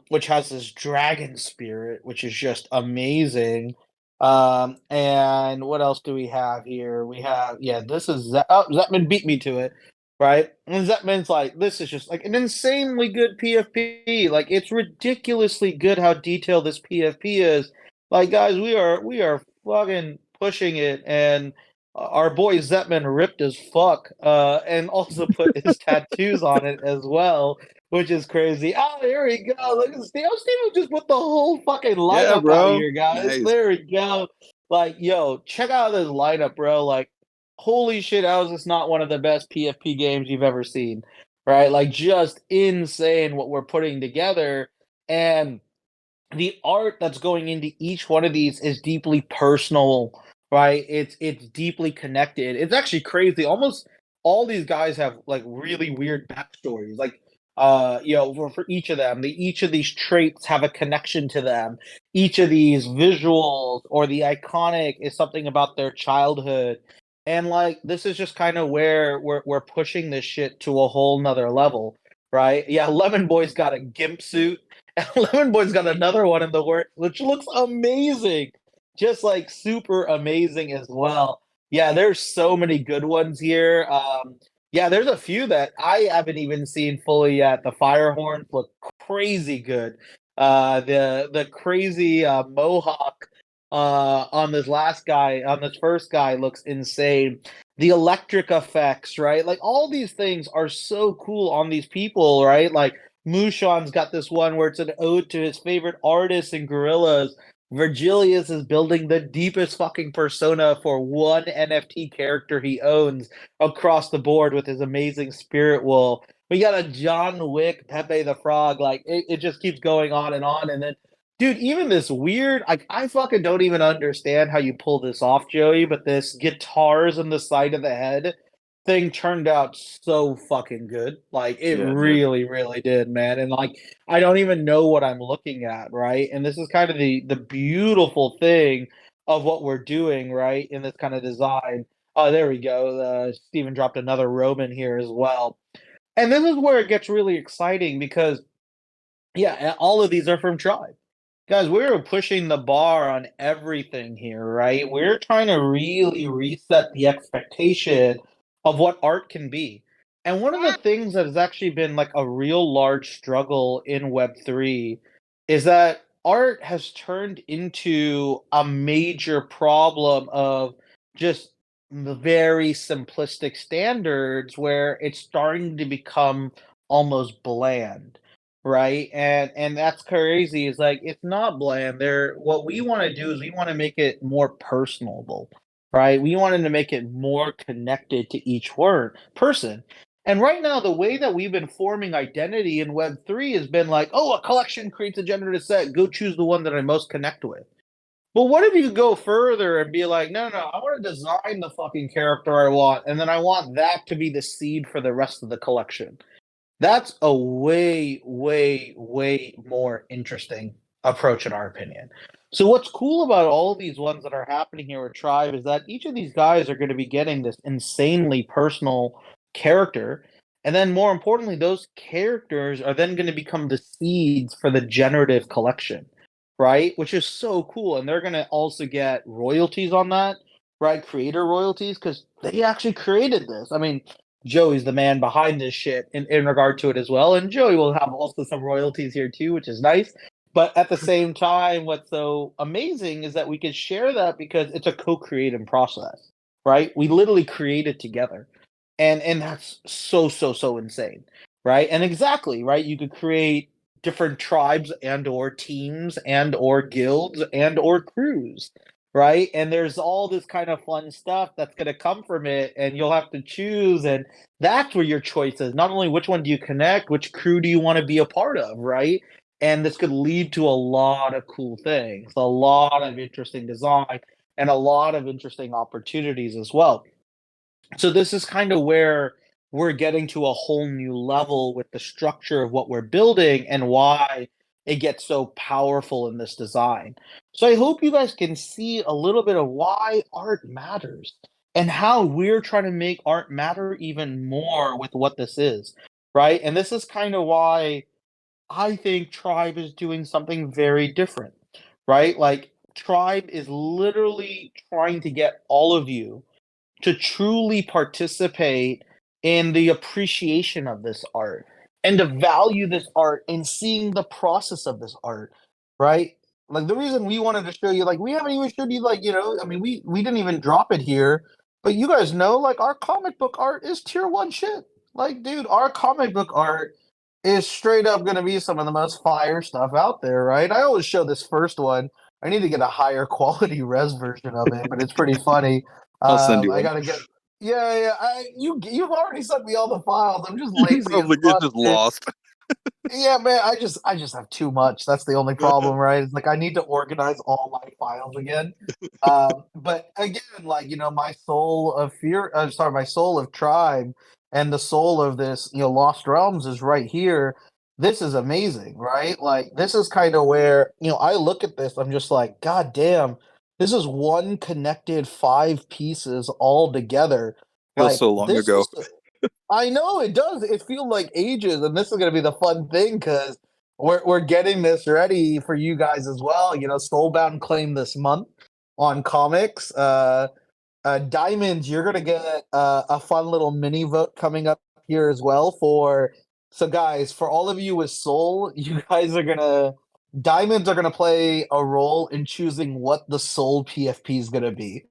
which has this dragon spirit, which is just amazing. And what else do we have here? We have, yeah, this is Zetman beat me to it, right? And Zetman's like, this is just like an insanely good PFP. Like, it's ridiculously good how detailed this PFP is. Like, guys, we are fucking pushing it, and our boy Zetman ripped as fuck, and also put his tattoos on it as well, which is crazy. Oh, here we go. Look at Steve. Oh, Steve just put the whole fucking Yeah, lineup out bro. here, guys. Nice. There we go. Like, yo, check out this lineup, bro. Like, holy shit, how is this not one of the best PFP games you've ever seen? Right? Like, just insane what we're putting together. And the art that's going into each one of these is deeply personal, right? It's deeply connected. It's actually crazy. Almost all these guys have like really weird backstories. Like for each of them, each of these traits have a connection to them. Each of these visuals or the iconic is something about their childhood. And like this is just kind of where we're pushing this shit to a whole nother level, right? Yeah, Lemon Boy's got a gimp suit. Lemon Boy's got another one in the works, which looks amazing. Just like super amazing as well. Yeah, there's so many good ones here. Yeah, there's a few that I haven't even seen fully yet. The fire horns look crazy good. The crazy mohawk on this first guy looks insane. The electric effects, right? Like all these things are so cool on these people, right? Like Mushan's got this one where it's an ode to his favorite artists and gorillas. Virgilius is building the deepest fucking persona for one NFT character he owns across the board with his amazing spirit wool. We got a John Wick Pepe the Frog. Like it just keeps going on and on. And then, dude, even this weird, like I fucking don't even understand how you pull this off, Joey. But this guitars in the side of the head thing turned out so fucking good. Like it Yeah, it did. really, really did, man. And like I don't even know what I'm looking at, right? And this is kind of the beautiful thing of what we're doing, right? In this kind of design. Oh, there we go. Steven dropped another Roman here as well. And this is where it gets really exciting because yeah, all of these are from Tribe. Guys, we're pushing the bar on everything here, right? We're trying to really reset the expectation of what art can be. And one of the things that has actually been like a real large struggle in Web3 is that art has turned into a major problem of just the very simplistic standards where it's starting to become almost bland, right? And that's crazy. Is like it's not bland. There, what we want to do is we want to make it more personable. right? We wanted to make it more connected to each word person. And right now, the way that we've been forming identity in Web3 has been like, oh, a collection creates a generative set. Go choose the one that I most connect with. But what if you go further and be like, no, no, no, I want to design the fucking character I want, and then I want that to be the seed for the rest of the collection? That's a way, way, way more interesting approach, in our opinion. So, what's cool about all these ones that are happening here with Tribe is that each of these guys are going to be getting this insanely personal character. And then, more importantly, those characters are then going to become the seeds for the generative collection, right? Which is so cool. And they're going to also get royalties on that, right? Creator royalties, because they actually created this. I mean, Joey's the man behind this shit in regard to it as well. And Joey will have also some royalties here too, which is nice. But at the same time, what's so amazing is that we can share that because it's a co-creating process, right? We literally create it together. And that's so insane, right? And exactly, right? You could create different tribes and or teams and or guilds and or crews, right? And there's all this kind of fun stuff that's going to come from it, and you'll have to choose. And that's where your choice is. Not only which one do you connect, which crew do you want to be a part of, right? And this could lead to a lot of cool things, a lot of interesting design, and a lot of interesting opportunities as well. So this is kind of where we're getting to a whole new level with the structure of what we're building and why it gets so powerful in this design. So I hope you guys can see a little bit of why art matters and how we're trying to make art matter even more with what this is, right? And this is kind of why I think Tribe is doing something very different, right? Like Tribe is literally trying to get all of you to truly participate in the appreciation of this art and to value this art and seeing the process of this art, right? Like the reason we wanted to show you, like we haven't even showed you, like I mean, we didn't even drop it here, but you guys know, like our comic book art is tier one shit. Like, dude, our comic book art is straight up going to be some of the most fire stuff out there, right? I always show this first one. I need to get a higher quality res version of it, but it's pretty funny. I'll send you I one. gotta get. Yeah, yeah. You've already sent me all the files. I'm just You lazy as probably get fuck, just dude. lost. Yeah, man. I just have too much. That's the only problem, right? It's like I need to organize all my files again. But again, like my soul of fear. Sorry, my soul of tribe and the soul of this, Lost Realms is right here. This is amazing, right? Like this is kind of where I look at this. I'm just like, God damn, this is one connected five pieces all together. Feels Like so long this ago. is I know it does. It feels like ages, and this is going to be the fun thing because we're getting this ready for you guys as well. Soulbound claim this month on comics. Diamonds, you're gonna get a fun little mini vote coming up here as well. So guys, for all of you with Soul, you guys are gonna Diamonds are gonna play a role in choosing what the Soul PFP is gonna be.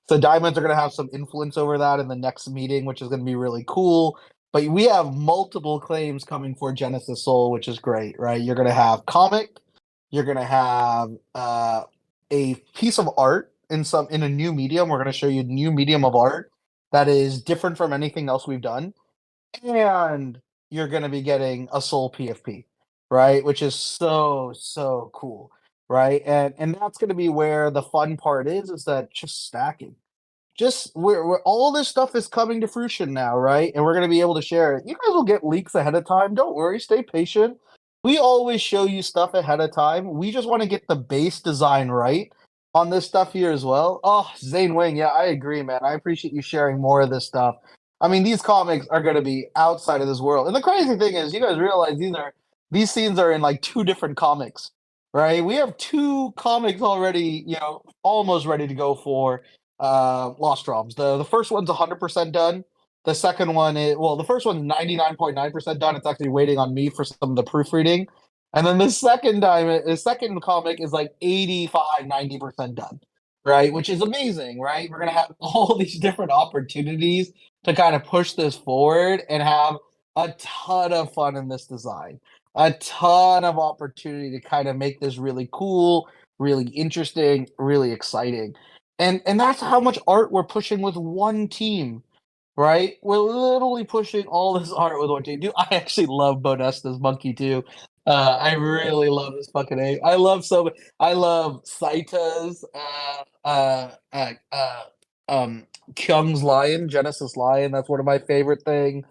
So diamonds are going to have some influence over that in the next meeting, which is going to be really cool. But we have multiple claims coming for Genesis Soul, which is great, right? You're going to have comic, you're going to have a piece of art in a new medium. We're going to show you a new medium of art that is different from anything else we've done, and you're going to be getting a Soul PFP, right? Which is so cool, right? And that's going to be where the fun part is that just stacking just we're all this stuff is coming to fruition now, right? And we're gonna be able to share it. You guys will get leaks ahead of time. Don't worry, stay patient. We always show you stuff ahead of time. We just want to get the base design right on this stuff here as well. Oh, Zane Wing, yeah, I agree, man. I appreciate you sharing more of this stuff. I mean, these comics are gonna be outside of this world. And the crazy thing is, you guys realize these scenes are in like two different comics, right? We have two comics already, almost ready to go for Lost Realms. The first one's 100% done. The second one is the first one's 99.9% done. It's actually waiting on me for some of the proofreading. And then the second comic is like 85-90% done. Right, which is amazing, right? We're gonna have all these different opportunities to kind of push this forward and have a ton of fun in this design. A ton of opportunity to kind of make this really cool, really interesting, really exciting. and that's how much art we're pushing with one team, right? We're literally pushing all this art with one team. Dude, I actually love Bonesta's monkey too. I really love this fucking ape. I love Saita's um Kyung's lion, Genesis lion. That's one of my favorite things.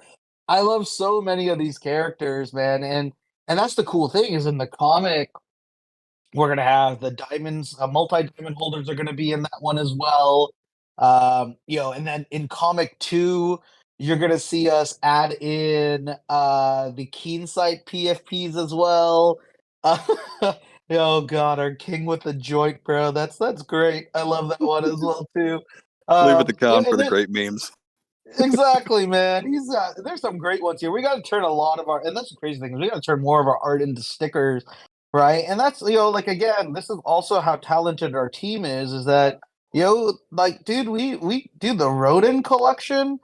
I love so many of these characters, man, and that's the cool thing is in the comic we're gonna have the diamonds, multi-diamond holders are gonna be in that one as well. And then in comic 2, you're gonna see us add in the Keen Sight PFPs as well. Uh, oh god, our king with the joint, bro. That's great. I love that one as well too. Leave it to Yeah, Con for and the then great memes. exactly, man. There's some great ones here. We got to turn a lot of our, and that's the crazy thing is we got to turn more of our art into stickers, right? And that's like again, this is also how talented our team is that like dude, we do the Rodin collection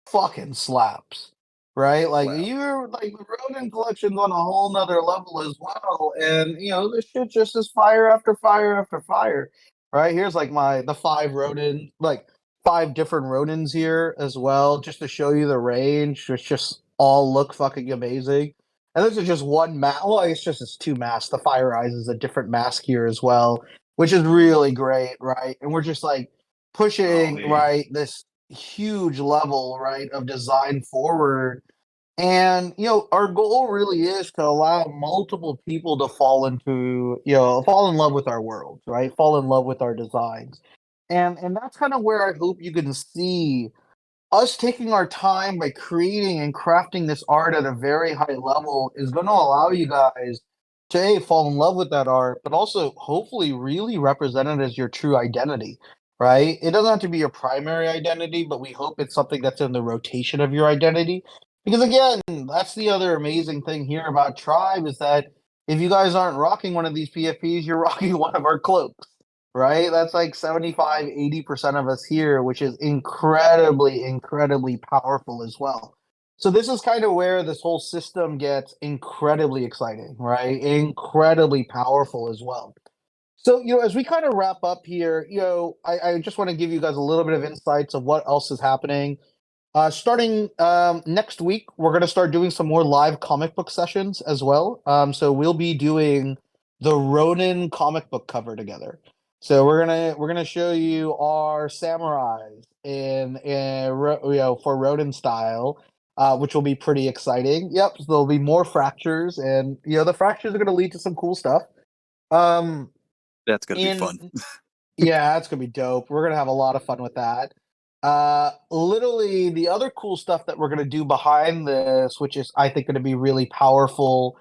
fucking slaps, right? Like Slap. you're like the Ronin collection's on a whole nother level as well, and this shit just is fire after fire after fire, right? Here's like the five Ronin, like five different Ronins here as well, just to show you the range. It's just all look fucking amazing. And this is just one mask. Well, it's two masks. The Fire Eyes is a different mask here as well, which is really great, right? And we're just like pushing right this huge level, right, of design forward. And our goal really is to allow multiple people to fall in love with our world, right? Fall in love with our designs. And that's kind of where I hope you can see us taking our time by creating and crafting this art at a very high level is going to allow you guys to fall in love with that art, but also hopefully really represent it as your true identity, right? It doesn't have to be your primary identity, but we hope it's something that's in the rotation of your identity. Because again, that's the other amazing thing here about Tribe is that if you guys aren't rocking one of these PFPs, you're rocking one of our cloaks, right? That's like 75-80% of us here, which is incredibly, incredibly powerful as well. So this is kind of where this whole system gets incredibly exciting, right? Incredibly powerful as well. So, as we kind of wrap up here, I just want to give you guys a little bit of insights of what else is happening. Starting next week, we're going to start doing some more live comic book sessions as well. So we'll be doing the Ronin comic book cover together. So we're gonna show you our samurais for Ronin style, which will be pretty exciting. Yep, so there'll be more fractures, and the fractures are gonna lead to some cool stuff. Um, That's gonna be in fun. Yeah, that's gonna be dope. We're gonna have a lot of fun with that. Literally, the other cool stuff that we're gonna do behind this, which is I think gonna be really powerful,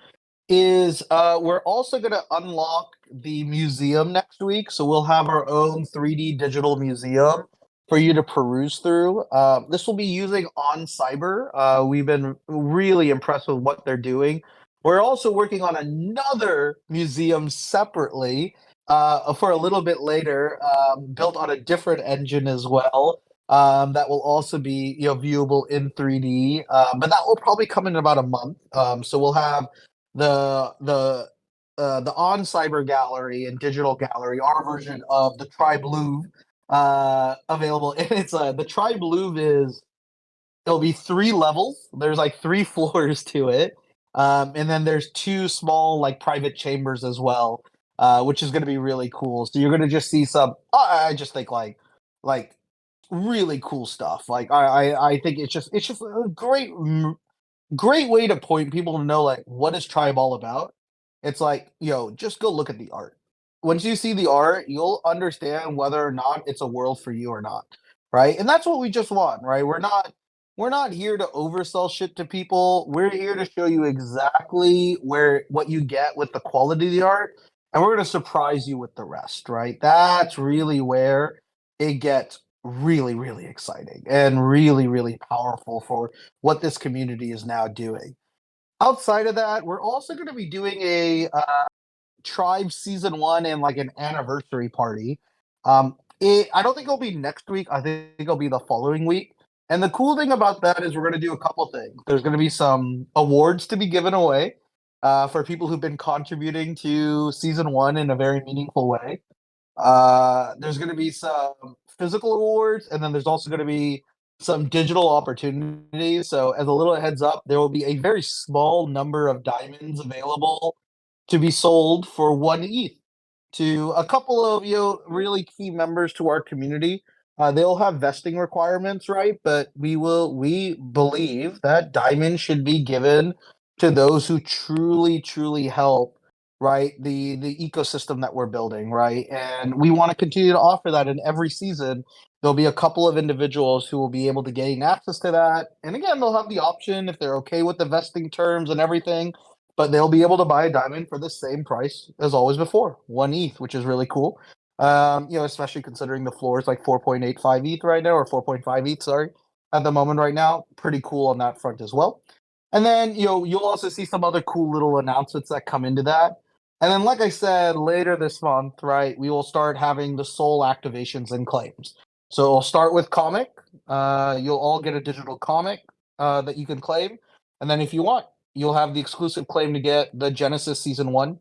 is we're also gonna unlock the museum next week. So we'll have our own 3D digital museum for you to peruse through. This will be using on Cyber. We've been really impressed with what they're doing. We're also working on another museum separately for a little bit later, built on a different engine as well. That will also be viewable in 3D, but that will probably come in about a month. So we'll have the on cyber gallery and digital gallery, our version of the Tribe Louvre, available. And it's the Tribe Louvre is it'll be 3 levels. There's like 3 floors to it. And then there's 2 small like private chambers as well, which is going to be really cool. So you're going to just see some. I just think like really cool stuff. Like I think it's just a great way to point people to know like what is Tribe all about. It's like, just go look at the art. Once you see the art, you'll understand whether or not it's a world for you or not, right? And that's what we just want, right? We're not here to oversell shit to people. We're here to show you exactly what you get with the quality of the art, and we're going to surprise you with the rest, right? That's really where it gets really, really exciting and really, really powerful for what this community is now doing. Outside of that, we're also going to be doing a Tribe season one and like an anniversary party. I don't think it'll be next week. I think it'll be the following week. And the cool thing about that is we're going to do a couple things. There's going to be some awards to be given away for people who've been contributing to season one in a very meaningful way. There's going to be some physical rewards, and then there's also going to be some digital opportunities. So, as a little heads up, there will be a very small number of diamonds available to be sold for 1 ETH to a couple of really key members to our community. They'll have vesting requirements, right? But we believe that diamonds should be given to those who truly help, right, the ecosystem that we're building, right? And we want to continue to offer that in every season. There'll be a couple of individuals who will be able to gain access to that. And again, they'll have the option if they're okay with the vesting terms and everything, but they'll be able to buy a diamond for the same price as always before, 1 ETH, which is really cool. Especially considering the floor is like 4.85 ETH right now, or 4.5 ETH, sorry, at the moment right now. Pretty cool on that front as well. And then you'll also see some other cool little announcements that come into that. And then, like I said, later this month, right, we will start having the soul activations and claims. So we'll start with comic. You'll all get a digital comic that you can claim, and then if you want, you'll have the exclusive claim to get the Genesis Season One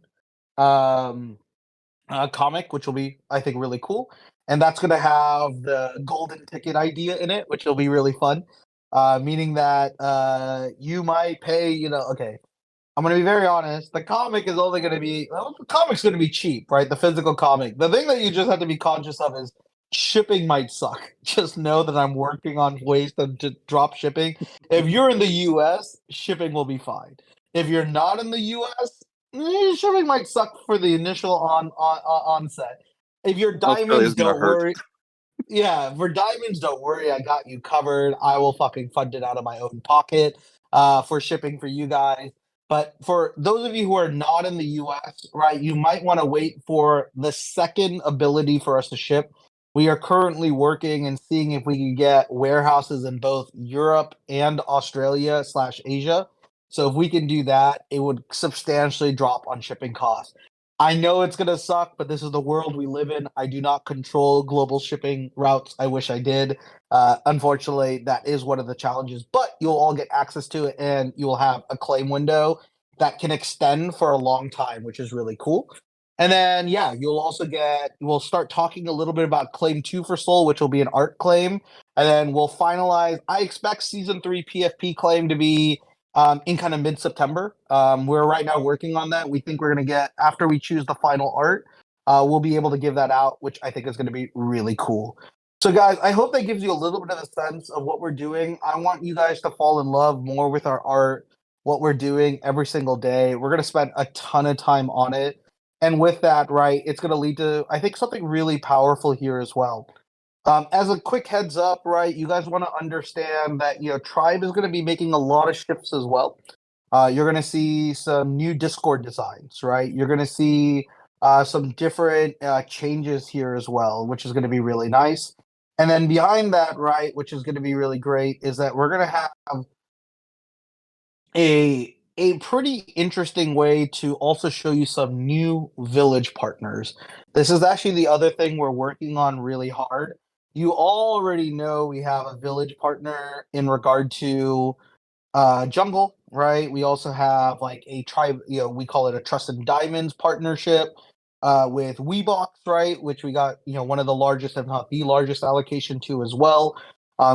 um, comic, which will be, I think, really cool. And that's going to have the golden ticket idea in it, which will be really fun. Meaning that you might pay, okay, I'm going to be very honest. The comic is only going to be, well, the comic's going to be cheap, right? The physical comic. The thing that you just have to be conscious of is shipping might suck. Just know that I'm working on ways to drop shipping. If you're in the US, shipping will be fine. If you're not in the US, shipping might suck for the initial onset. If you're Australia diamonds, is gonna don't hurt. worry. Yeah, for diamonds, don't worry, I got you covered. I will fucking fund it out of my own pocket for shipping for you guys. But for those of you who are not in the US, right, you might want to wait for the second ability for us to ship. We are currently working and seeing if we can get warehouses in both Europe and Australia slash Asia. So if we can do that, it would substantially drop on shipping costs. I know it's gonna suck, but this is the world we live in. I do not control global shipping routes. I wish I did. Unfortunately, that is one of the challenges. But you'll all get access to it, and you'll have a claim window that can extend for a long time, which is really cool. And then, yeah, you'll also get. We'll start talking a little bit about Claim 2 for Soul, which will be an art claim, and then we'll finalize. I expect Season 3 PFP claim to be in kind of mid September. We're right now working on that. We think we're going to get, after we choose the final art, we'll be able to give that out, which I think is going to be really cool. So, guys, I hope that gives you a little bit of a sense of what we're doing. I want you guys to fall in love more with our art, what we're doing every single day. We're going to spend a ton of time on it. And with that, right, it's going to lead to, I think, something really powerful here as well. As a quick heads up, right, you guys want to understand that Tribe is going to be making a lot of shifts as well. You're going to see some new Discord designs, right? You're going to see some different changes here as well, which is going to be really nice. And then behind that, right, which is going to be really great, is that we're going to have a pretty interesting way to also show you some new village partners. This is actually the other thing we're working on really hard. You already know we have a village partner in regard to jungle, right? We also have like a tribe, we call it a Trust and Diamonds partnership with Weebox, right? Which we got, one of the largest, if not the largest allocation to as well.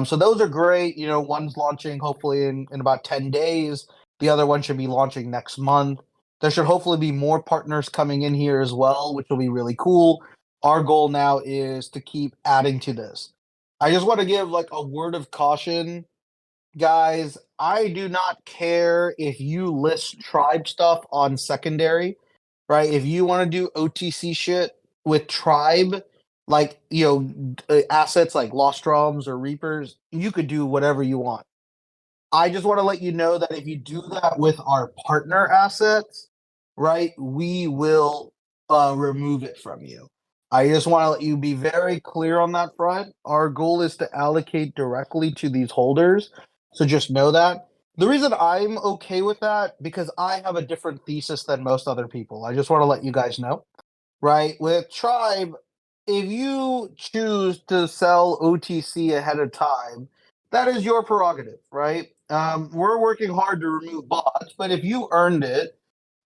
So those are great. One's launching hopefully in about 10 days. The other one should be launching next month. There should hopefully be more partners coming in here as well, which will be really cool. Our goal now is to keep adding to this. I just want to give like a word of caution, guys. I do not care if you list tribe stuff on secondary, right? If you want to do OTC shit with tribe, like assets like Lost Drums or Reapers, you could do whatever you want. I just want to let you know that if you do that with our partner assets, right, we will remove it from you. I just want to let you be very clear on that front. Our goal is to allocate directly to these holders. So just know that. The reason I'm okay with that, because I have a different thesis than most other people. I just want to let you guys know, right? With Tribe, if you choose to sell OTC ahead of time, that is your prerogative, right? We're working hard to remove bots, but if you earned it,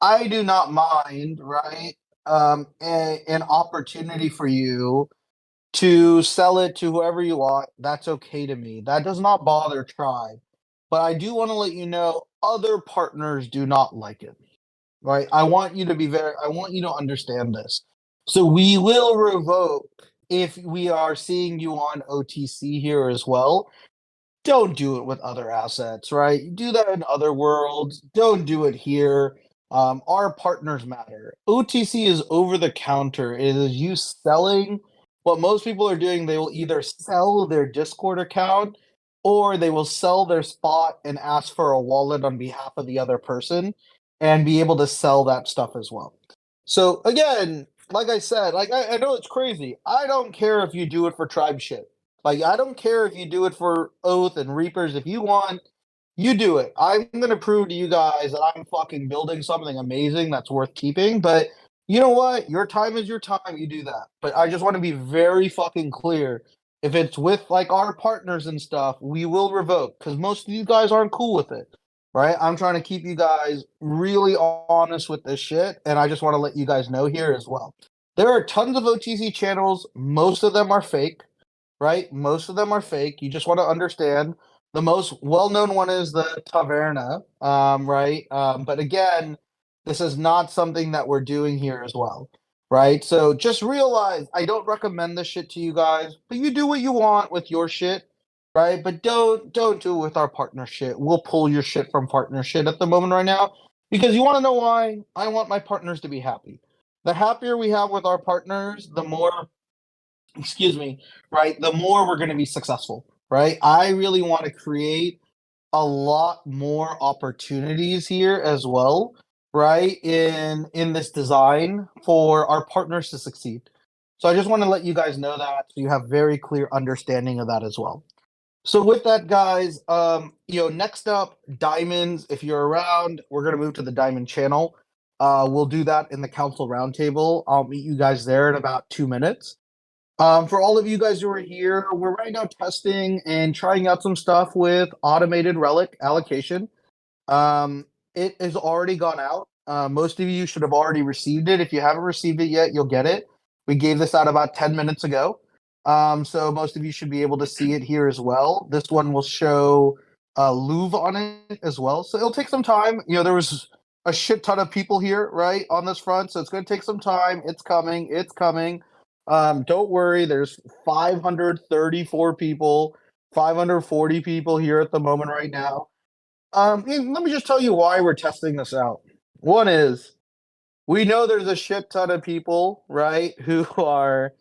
I do not mind, right? an opportunity for you to sell it to whoever you want, that's okay to me. That does not bother Tribe. But I do want to let you know other partners do not like it. Right? I want you to understand this. So we will revoke if we are seeing you on OTC here as well. Don't do it with other assets, right? You do that in other worlds. Don't do it here. Our partners matter. OTC is over the counter. It is you selling what most people are doing. They will either sell their Discord account or they will sell their spot and ask for a wallet on behalf of the other person and be able to sell that stuff as well. So again, like I said, I know it's crazy. I don't care if you do it for tribe shit. Like, I don't care if you do it for Oath and Reapers. If you want, you do it. I'm gonna prove to you guys that I'm fucking building something amazing that's worth keeping. But you know what? Your time is your time. You do that. But I just want to be very fucking clear. If it's with like our partners and stuff, we will revoke because most of you guys aren't cool with it. Right? I'm trying to keep you guys really honest with this shit. And I just want to let you guys know here as well. There are tons of OTC channels. Most of them are fake, right? Most of them are fake. You just want to understand. The most well-known one is the Taverna, right? But again, this is not something that we're doing here as well, right? So just realize I don't recommend this shit to you guys, but you do what you want with your shit, right? But don't do it with our partner shit. We'll pull your shit from partner shit at the moment right now because you want to know why? I want my partners to be happy. The happier we have with our partners, the more excuse me, right, the more we're going to be successful, right? I really want to create a lot more opportunities here as well, right? In this design for our partners to succeed. So I just want to let you guys know that so you have very clear understanding of that as well. So with that, guys, next up, diamonds. If you're around, we're gonna move to the diamond channel. We'll do that in the council roundtable. I'll meet you guys there in about 2 minutes. For all of you guys who are here, we're right now testing and trying out some stuff with automated relic allocation. It has already gone out. Most of you should have already received it. If you haven't received it yet, you'll get it. We gave this out about 10 minutes ago. So most of you should be able to see it here as well. This one will show Louvre on it as well. So it'll take some time. There was a shit ton of people here, right, on this front. So it's going to take some time. It's coming. It's coming. Don't worry. There's 534 people, 540 people here at the moment right now. Let me just tell you why we're testing this out. One is we know there's a shit ton of people, right, who are,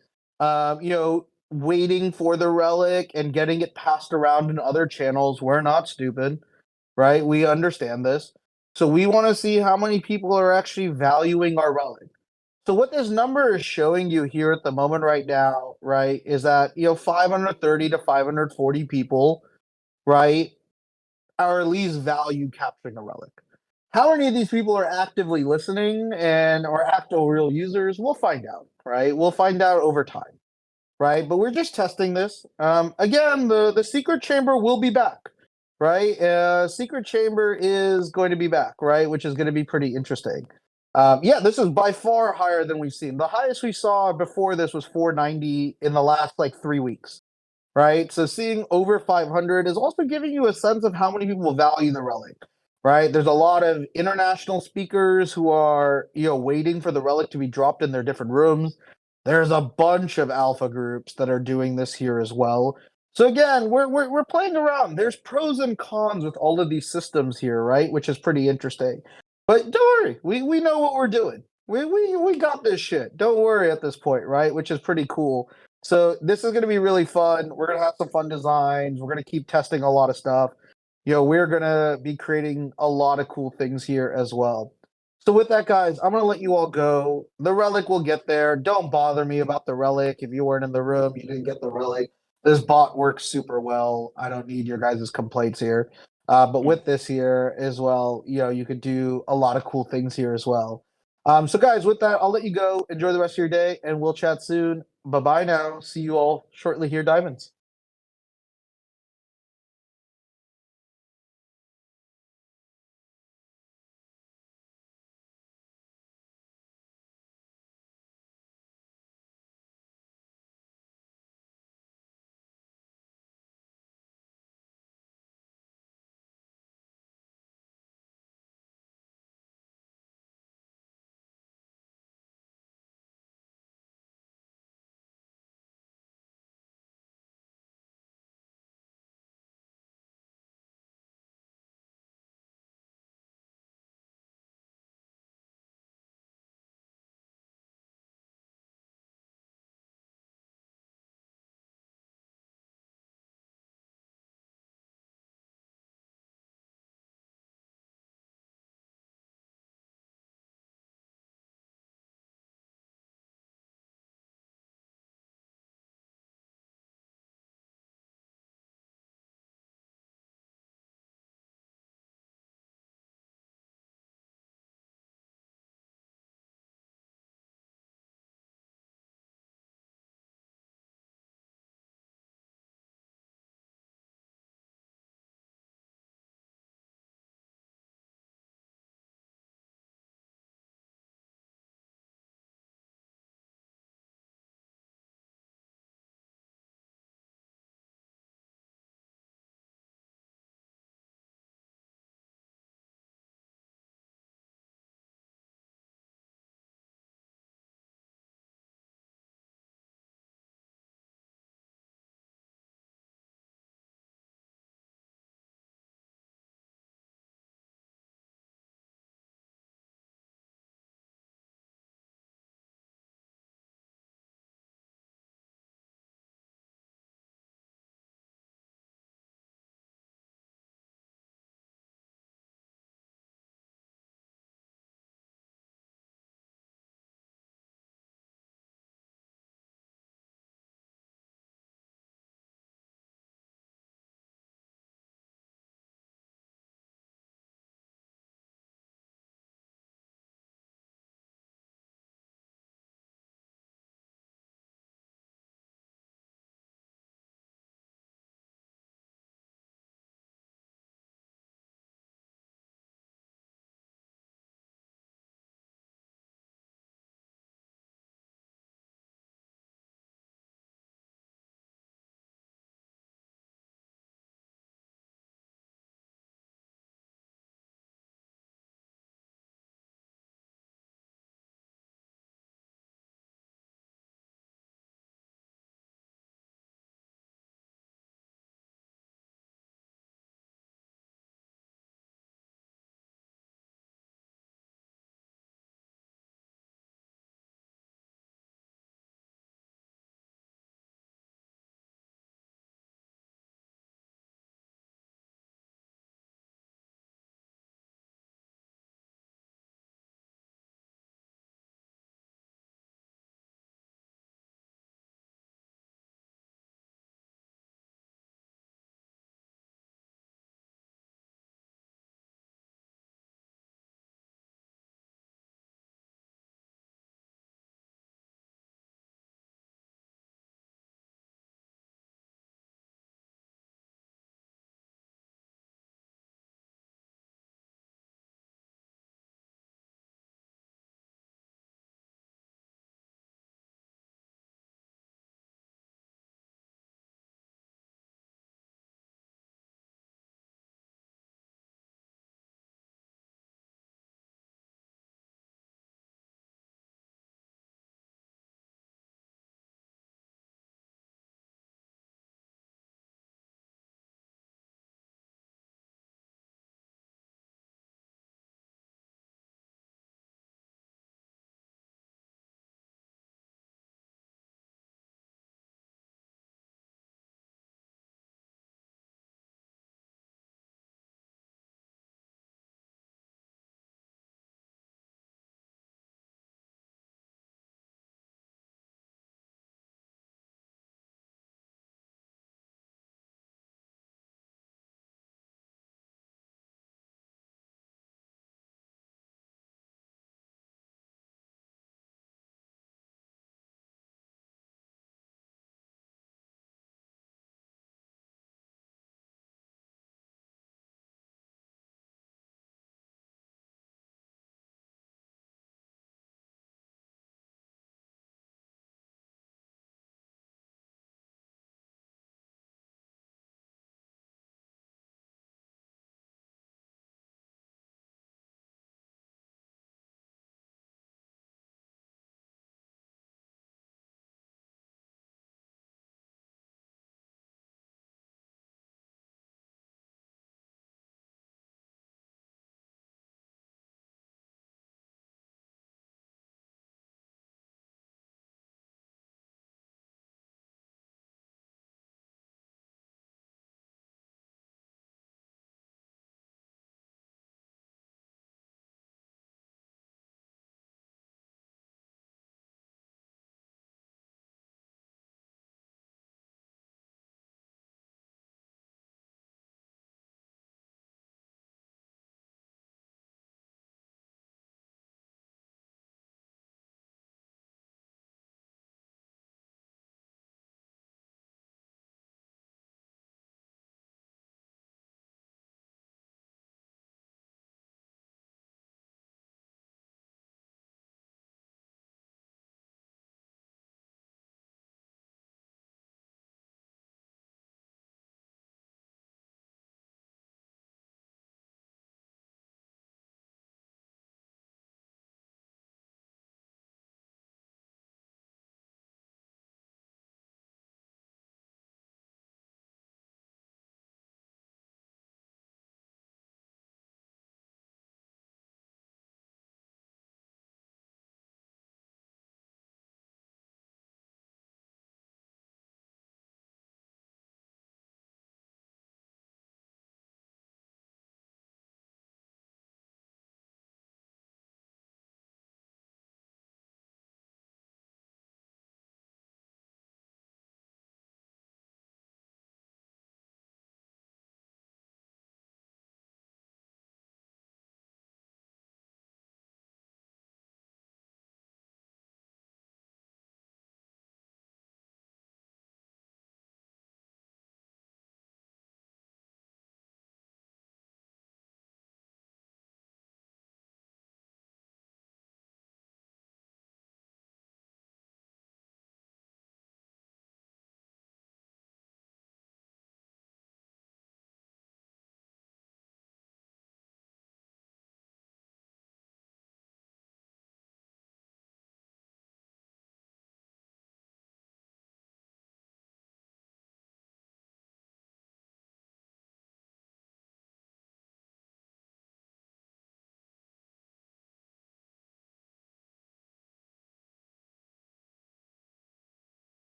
waiting for the relic and getting it passed around in other channels. We're not stupid, right? We understand this. So we want to see how many people are actually valuing our relic. So what this number is showing you here at the moment right now, right, is that, 530 to 540 people, right, are at least value capturing a relic. How many of these people are actively listening and or actual real users? We'll find out, right? We'll find out over time, right? But we're just testing this. Again, the secret chamber will be back, right? Secret chamber is going to be back, right? Which is going to be pretty interesting. Yeah, this is by far higher than we've seen. The highest we saw before this was 490 in the last like 3 weeks, right? So seeing over 500 is also giving you a sense of how many people value the relic, right? There's a lot of international speakers who are, waiting for the relic to be dropped in their different rooms. There's a bunch of alpha groups that are doing this here as well. So again, we're playing around. There's pros and cons with all of these systems here, right? Which is pretty interesting. But don't worry, we know what we're doing. We got this shit. Don't worry at this point, right? Which is pretty cool. So this is going to be really fun. We're going to have some fun designs. We're going to keep testing a lot of stuff. We're going to be creating a lot of cool things here as well. So with that, guys, I'm going to let you all go. The relic will get there. Don't bother me about the relic. If you weren't in the room, you didn't get the relic. This bot works super well. I don't need your guys' complaints here. But with this here as well, you could do a lot of cool things here as well. So guys, with that, I'll let you go. Enjoy the rest of your day, and we'll chat soon. Bye-bye now. See you all shortly here, Diamonds.